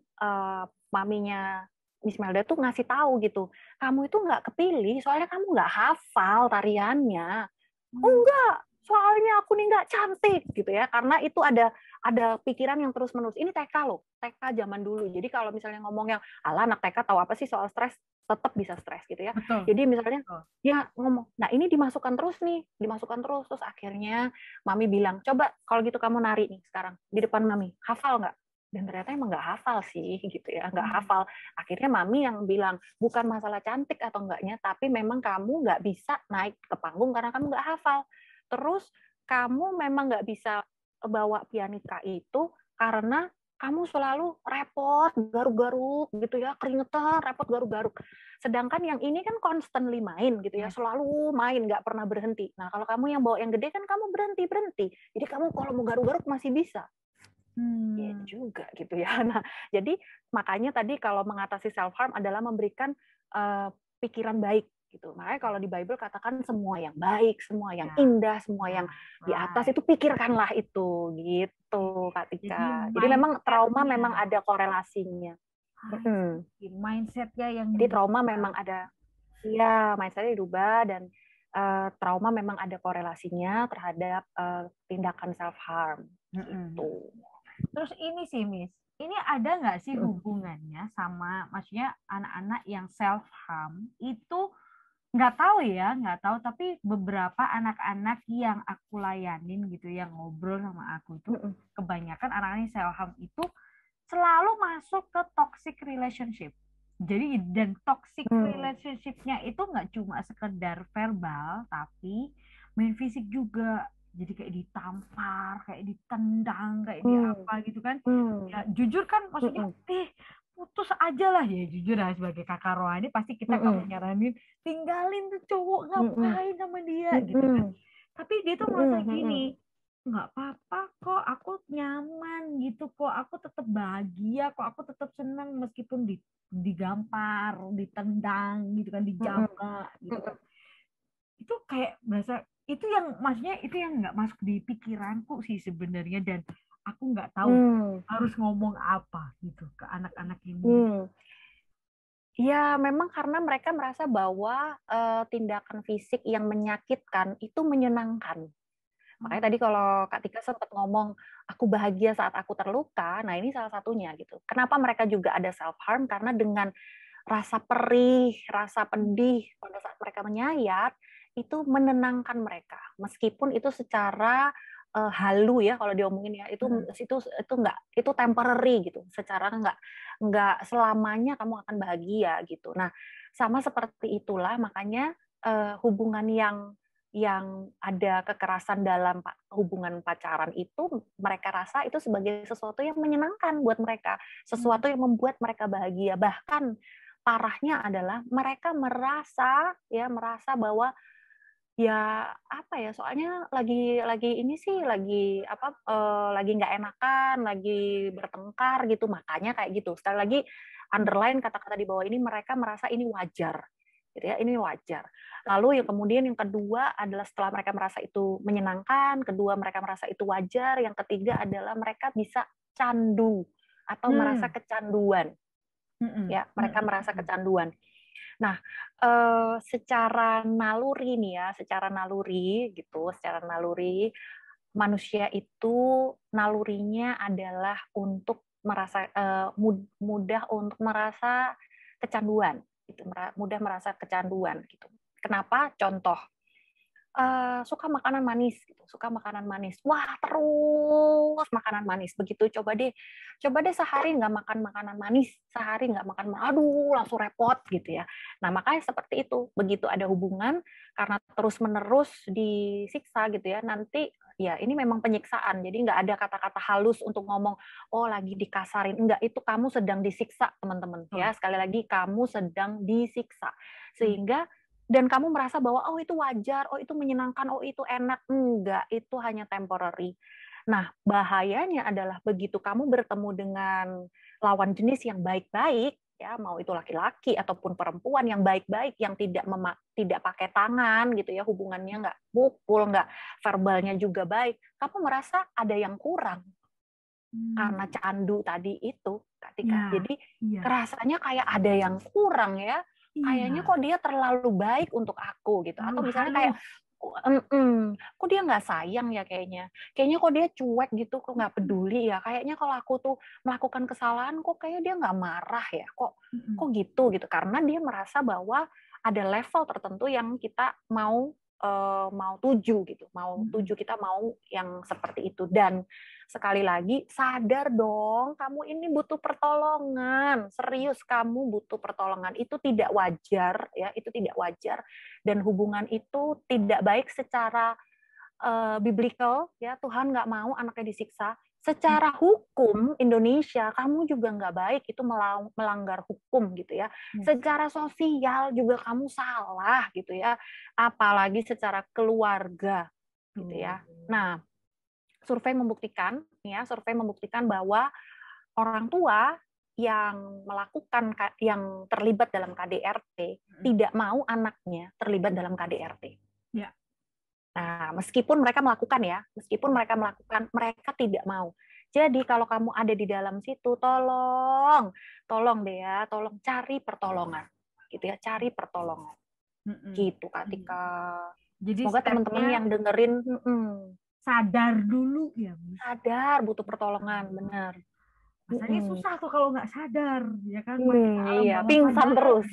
maminya Miss Melda tuh ngasih tahu gitu, kamu itu nggak kepilih soalnya kamu nggak hafal tariannya. Oh enggak, soalnya aku nih nggak cantik gitu ya, karena itu ada pikiran yang terus menerus. Ini TK loh, TK zaman dulu. Jadi kalau misalnya ngomong yang ala anak TK tahu apa sih soal stres, tetap bisa stres gitu ya. Betul. Jadi misalnya Betul. dia ngomong, nah ini dimasukkan terus nih, dimasukkan terus akhirnya mami bilang, coba kalau gitu kamu nari nih sekarang di depan mami, hafal nggak? Dan ternyata emang nggak hafal sih gitu ya, nggak hafal. Akhirnya mami yang bilang bukan masalah cantik atau enggaknya, tapi memang kamu nggak bisa naik ke panggung karena kamu nggak hafal. Terus kamu memang nggak bisa bawa pianika itu karena kamu selalu repot, garuk-garuk gitu ya, keringetan, repot garuk-garuk. Sedangkan yang ini kan constantly main gitu ya, selalu main, nggak pernah berhenti. Nah kalau kamu yang bawa yang gede kan kamu berhenti. Jadi kamu kalau mau garuk-garuk masih bisa. Ya juga gitu ya. Nah, jadi makanya tadi kalau mengatasi self harm adalah memberikan pikiran baik gitu. Makanya kalau di Bible katakan semua yang baik, semua yang indah, semua yang di atas itu pikirkanlah itu gitu Kak Tika. Jadi memang trauma memang ada korelasinya. Mindset-nya yang Jadi trauma memang ada, iya mindsetnya dirubah dan trauma memang ada korelasinya terhadap tindakan self harm gitu. Terus ini sih, Miss, ini ada nggak sih hubungannya sama, maksudnya anak-anak yang self harm itu nggak tahu tapi beberapa anak-anak yang aku layanin gitu, yang ngobrol sama aku itu kebanyakan anak-anak yang self harm itu selalu masuk ke toxic relationship. Jadi dan toxic relationship-nya itu nggak cuma sekedar verbal, tapi main fisik juga. Jadi kayak ditampar, kayak ditendang, kayak di apa gitu kan. Ya jujur kan maksudnya, putus aja lah ya, jujur lah sebagai kakak rohani pasti kita kamu nyaranin tinggalin tuh cowok, ngapain sama dia gitu kan. Tapi dia tuh merasa gini, nggak apa-apa kok, aku nyaman gitu kok, aku tetap bahagia kok, aku tetap senang meskipun digampar, ditendang gitu kan, dijambak gitu kan. Itu kayak berasa itu yang maksudnya itu yang nggak masuk di pikiranku sih sebenarnya, dan aku nggak tahu harus ngomong apa gitu ke anak-anak ini. Ya, memang karena mereka merasa bahwa tindakan fisik yang menyakitkan itu menyenangkan. Makanya tadi kalau Kak Tika sempat ngomong, aku bahagia saat aku terluka, nah ini salah satunya gitu. Kenapa mereka juga ada self harm? Karena dengan rasa perih, rasa pedih pada saat mereka menyayat itu menenangkan mereka, meskipun itu secara halu ya kalau diomongin ya, itu enggak, itu temporary gitu, secara enggak selamanya kamu akan bahagia gitu. Nah, sama seperti itulah makanya hubungan yang ada kekerasan dalam hubungan pacaran itu mereka rasa itu sebagai sesuatu yang menyenangkan buat mereka, sesuatu yang membuat mereka bahagia. Bahkan parahnya adalah mereka merasa bahwa ya apa ya, soalnya lagi ini sih lagi apa lagi nggak enakan, lagi bertengkar gitu, makanya kayak gitu. Sekali lagi underline kata-kata di bawah ini, mereka merasa ini wajar. gitu ya, ini wajar. Lalu yang kemudian yang kedua adalah setelah mereka merasa itu menyenangkan, kedua mereka merasa itu wajar, yang ketiga adalah mereka bisa candu atau merasa kecanduan. Ya, mereka merasa kecanduan. Nah, secara naluri nih ya, secara naluri manusia itu nalurinya adalah untuk merasa mudah untuk merasa kecanduan, gitu, mudah merasa kecanduan gitu. Kenapa? Contoh, suka makanan manis gitu, suka makanan manis. Wah, terus makanan manis. Begitu coba deh sehari nggak makan makanan manis, sehari nggak makan, aduh langsung repot gitu ya. Nah, makanya seperti itu. Begitu ada hubungan karena terus-menerus disiksa gitu ya, nanti ya ini memang penyiksaan. Jadi nggak ada kata-kata halus untuk ngomong, oh lagi dikasarin. Enggak, itu kamu sedang disiksa, teman-teman. Ya, sekali lagi kamu sedang disiksa. Sehingga dan kamu merasa bahwa oh itu wajar, oh itu menyenangkan, oh itu enak. Enggak, itu hanya temporary. Nah, bahayanya adalah begitu kamu bertemu dengan lawan jenis yang baik-baik, ya mau itu laki-laki ataupun perempuan yang baik-baik, yang tidak pakai tangan gitu ya, hubungannya nggak pukul, nggak verbalnya juga baik, kamu merasa ada yang kurang karena candu tadi itu, Kak Tika. Jadi rasanya kayak ada yang kurang ya. Kayaknya kok dia terlalu baik untuk aku gitu. Atau misalnya kayak kok dia nggak sayang ya kayaknya kok dia cuek gitu, kok nggak peduli ya, kayaknya kalau aku tuh melakukan kesalahan kok kayaknya dia nggak marah ya, kok gitu karena dia merasa bahwa ada level tertentu yang kita mau tuju gitu, kita mau yang seperti itu. Dan sekali lagi sadar dong, kamu ini butuh pertolongan, serius kamu butuh pertolongan, itu tidak wajar ya, itu tidak wajar, dan hubungan itu tidak baik secara biblical ya, Tuhan nggak mau anaknya disiksa. Secara hukum Indonesia kamu juga nggak baik, itu melanggar hukum gitu ya. Secara sosial juga kamu salah gitu ya, apalagi secara keluarga gitu ya. Nah, survei membuktikan bahwa orang tua yang terlibat dalam KDRT tidak mau anaknya terlibat dalam KDRT. Ya. Nah, meskipun mereka melakukan, mereka tidak mau. Jadi kalau kamu ada di dalam situ, tolong deh ya, tolong cari pertolongan, gitu ya, cari pertolongan, gitu Kak Tika. Jadi semoga teman-teman yang dengerin sadar dulu ya, sadar butuh pertolongan, benar. Rasanya susah tuh kalau nggak sadar, ya kan? Iya, pingsan terus.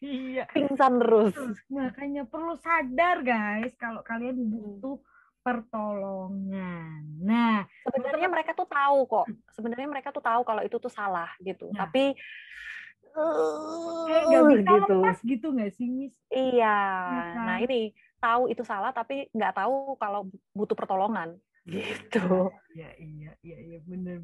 Iya, pingsan terus. Makanya perlu sadar guys, kalau kalian butuh pertolongan. Nah, sebenarnya mereka tuh tahu kok. Sebenarnya mereka tuh tahu kalau itu tuh salah gitu. Nah. Tapi kayak nggak bisa gitu. Lepas gitu nggak sih, Miss? Iya. Nah ini tahu itu salah, tapi nggak tahu kalau butuh pertolongan. Gitu. Iya, bener.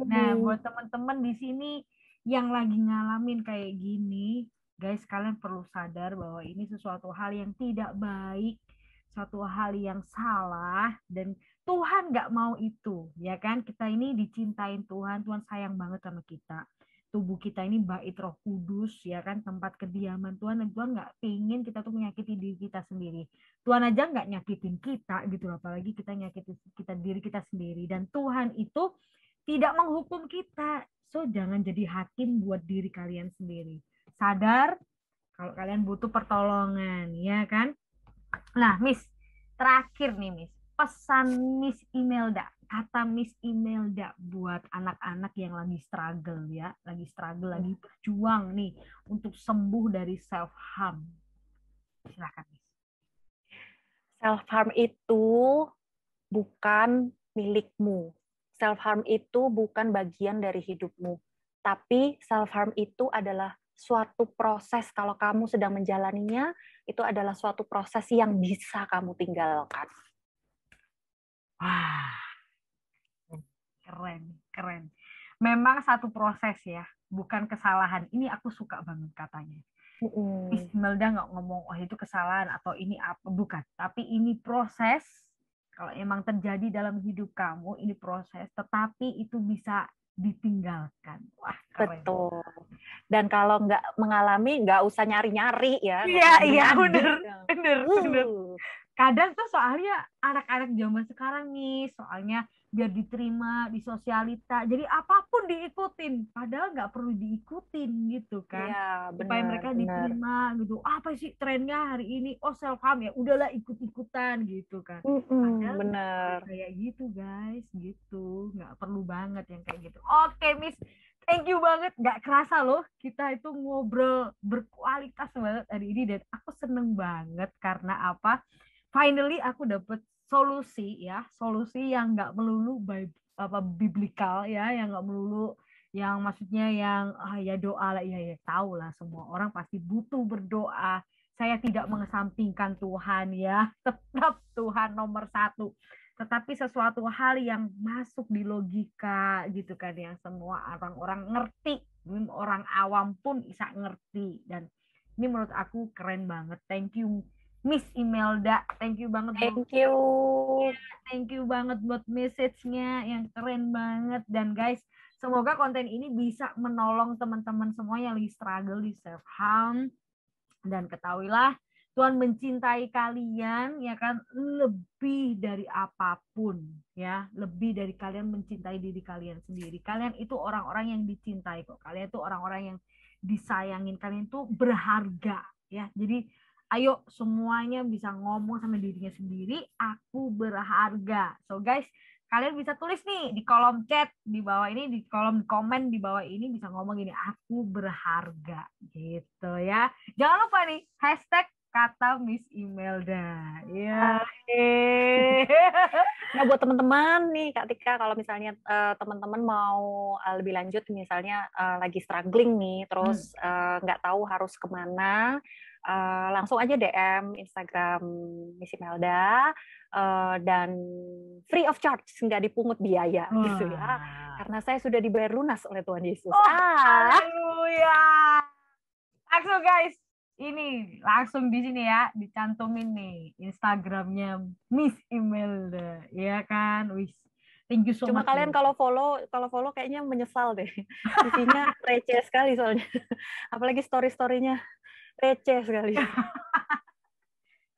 Nah, buat teman-teman di sini yang lagi ngalamin kayak gini, guys, kalian perlu sadar bahwa ini sesuatu hal yang tidak baik, suatu hal yang salah, dan Tuhan nggak mau itu, ya kan? Kita ini dicintain Tuhan sayang banget sama kita. Tubuh kita ini bait Roh Kudus, ya kan, tempat kediaman Tuhan, dan Tuhan nggak pengen kita tuh menyakiti diri kita sendiri. Tuhan aja nggak nyakitin kita gitu, apalagi kita nyakitin diri kita sendiri. Dan Tuhan itu tidak menghukum kita, so jangan jadi hakim buat diri kalian sendiri. Sadar kalau kalian butuh pertolongan, ya kan? Nah, Miss, terakhir nih Miss, pesan Miss Imelda, kata Miss Imelda buat anak-anak yang lagi struggle ya, lagi berjuang nih untuk sembuh dari self harm. Silakan Miss. Self harm itu bukan milikmu. Self harm itu bukan bagian dari hidupmu. Tapi self harm itu adalah suatu proses, kalau kamu sedang menjalaninya, itu adalah suatu proses yang bisa kamu tinggalkan. Wah, keren. Memang satu proses ya, bukan kesalahan. Ini aku suka banget katanya. Miss Imelda nggak ngomong, oh itu kesalahan atau ini apa, bukan. Tapi ini proses, kalau emang terjadi dalam hidup kamu, ini proses, tetapi itu bisa ditinggalkan. Wah, keren. Betul. Dan kalau nggak mengalami, nggak usah nyari-nyari ya, nggak Iya, usah iya, ngadu-ngadu. bener. Kadang tuh soalnya anak-anak zaman sekarang nih, soalnya biar diterima di sosialita, jadi apapun diikutin, padahal nggak perlu diikutin gitu kan, Iya, supaya benar, mereka benar. diterima gitu. Apa sih trennya hari ini? Oh, self harm ya, udahlah ikut-ikutan gitu kan. Padahal nggak perlu Benar. kayak gitu guys, gitu, nggak perlu banget yang kayak gitu. Oke, Miss, thank you banget. Nggak kerasa loh, kita itu ngobrol berkualitas banget hari ini dan aku seneng banget karena apa? Finally aku dapet solusi ya, solusi yang nggak melulu biblikal ya, yang nggak melulu yang maksudnya yang ya doa lah, ya tahu lah semua orang pasti butuh berdoa. Saya tidak mengesampingkan Tuhan ya, tetap Tuhan nomor satu. Tetapi sesuatu hal yang masuk di logika gitu kan, yang semua orang-orang ngerti, orang awam pun bisa ngerti, dan ini menurut aku keren banget. Thank you Miss Imelda, thank you banget Thank you. buat message-nya yang keren banget. Dan guys, semoga konten ini bisa menolong teman-teman semua yang lagi struggle di self harm. Dan ketahuilah Tuhan mencintai kalian ya kan lebih dari apapun ya, lebih dari kalian mencintai diri kalian sendiri. Kalian itu orang-orang yang dicintai kok. Kalian itu orang-orang yang disayangin. Kalian itu berharga ya. Jadi ayo semuanya bisa ngomong sama dirinya sendiri, aku berharga. So guys, kalian bisa tulis nih di kolom chat di bawah ini, di kolom komen di bawah ini, bisa ngomong gini, aku berharga gitu ya. Jangan lupa nih hashtag kata Miss Imelda ya. Nah, buat teman-teman nih, Kak Tika, kalau misalnya teman-teman mau lebih lanjut, misalnya lagi struggling nih, terus nggak tahu harus kemana, langsung aja DM Instagram Miss Imelda, dan free of charge, nggak dipungut biaya gitu ya. Karena saya sudah dibayar lunas oleh Tuhan Yesus. Haleluya. Langsung guys, ini langsung di sini ya, dicantumin nih Instagramnya Miss Imelda, ya kan? Wis, thank you so Cuma much. kalian kalau follow kayaknya menyesal deh. Isinya receh sekali soalnya. Apalagi story-storynya receh sekali.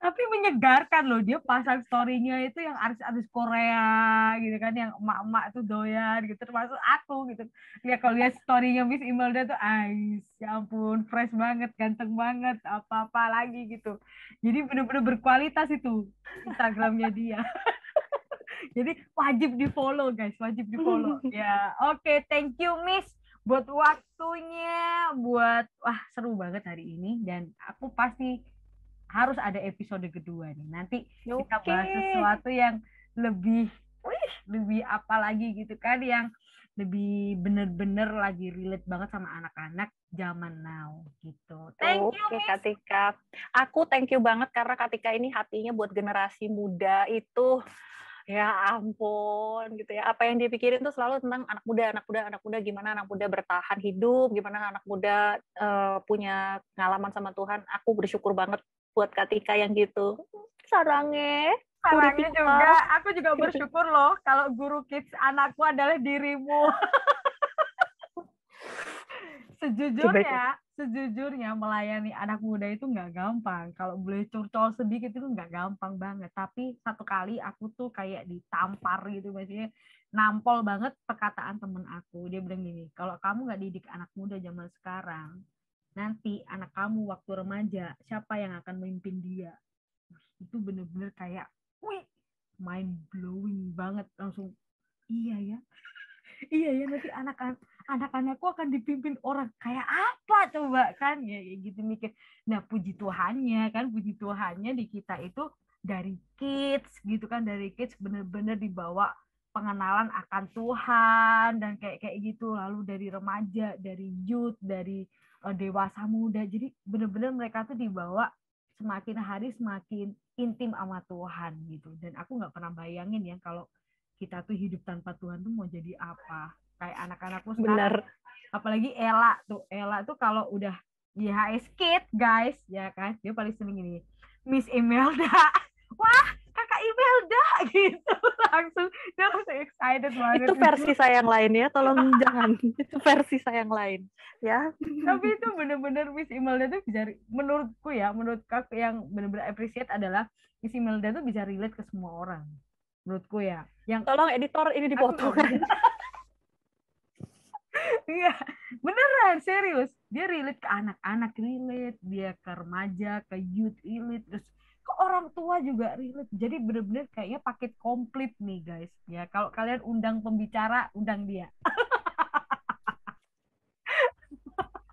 Tapi menyegarkan loh, dia pasang story-nya itu yang artis-artis Korea gitu kan, yang emak-emak tuh doyan gitu, termasuk aku gitu. Lihat kalau lihat story-nya Miss Imelda tuh, ya ampun, fresh banget, ganteng banget, apa-apa lagi gitu. Jadi bener-bener berkualitas itu Instagramnya dia. Jadi wajib di-follow guys, wajib di-follow. Ya, oke, thank you Miss buat waktunya, wah seru banget hari ini, dan aku pasti harus ada episode kedua nih. Nanti kita bahas sesuatu yang lebih apa lagi gitu kan, yang lebih bener-bener lagi relate banget sama anak-anak zaman now gitu. Thank you, Oke, Kak Tika. Aku thank you banget karena Kak Tika ini hatinya buat generasi muda itu, ya ampun gitu ya. Apa yang dia pikirin tuh selalu tentang anak muda, gimana anak muda bertahan hidup, gimana anak muda punya pengalaman sama Tuhan. Aku bersyukur banget buat Kak Tika yang gitu. Sarangnya juga, aku juga bersyukur loh kalau guru kids anakku adalah dirimu. Sejujurnya melayani anak muda itu nggak gampang. Kalau boleh curcol sedikit itu nggak gampang banget. Tapi satu kali aku tuh kayak ditampar gitu, maksudnya nampol banget perkataan temen aku. Dia bilang gini, kalau kamu nggak didik anak muda zaman sekarang, nanti anak kamu waktu remaja, siapa yang akan memimpin dia? Itu bener-bener kayak, wih, mind blowing banget. Langsung, iya ya nanti anak-anakku akan dipimpin orang kayak apa coba kan, ya gitu mikir. Nah puji Tuhannya di kita itu dari kids gitu kan, dari kids bener-bener dibawa pengenalan akan Tuhan dan kayak gitu, lalu dari remaja, dari youth, dari dewasa muda, jadi bener-bener mereka tuh dibawa semakin hari semakin intim sama Tuhan gitu. Dan aku nggak pernah bayangin ya kalau kita tuh hidup tanpa Tuhan tuh mau jadi apa. Kayak anak-anakku sekarang. Apalagi Ella tuh kalau udah di HS Kid guys, ya kan, dia paling sering ini, Miss Imelda. Wah, kakak Imelda gitu. Langsung dia langsung excited banget. Itu versi saya yang lain ya, tolong jangan. Itu versi saya yang lain ya. Tapi itu benar-benar Miss Imelda tuh bisa, menurutku yang benar-benar appreciate adalah Miss Imelda tuh bisa relate ke semua orang. Menurutku ya. Yang Tolong editor ini dipotong kan. Iya, beneran serius. Dia relate ke anak-anak, relate, dia ke remaja, ke youth relate, terus ke orang tua juga relate. Jadi bener-bener kayaknya paket komplit nih guys. Ya, kalau kalian undang pembicara, undang dia.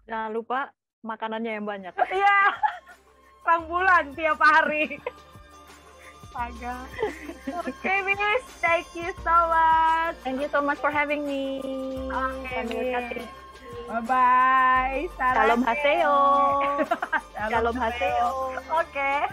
Jangan lupa makanannya yang banyak. Iya, bulan tiap hari. Astaga. Oke, Miss, thank you so much. Thank you so much for having me. Oke. Bye-bye. Salam haseo. Salam haseo. Oke.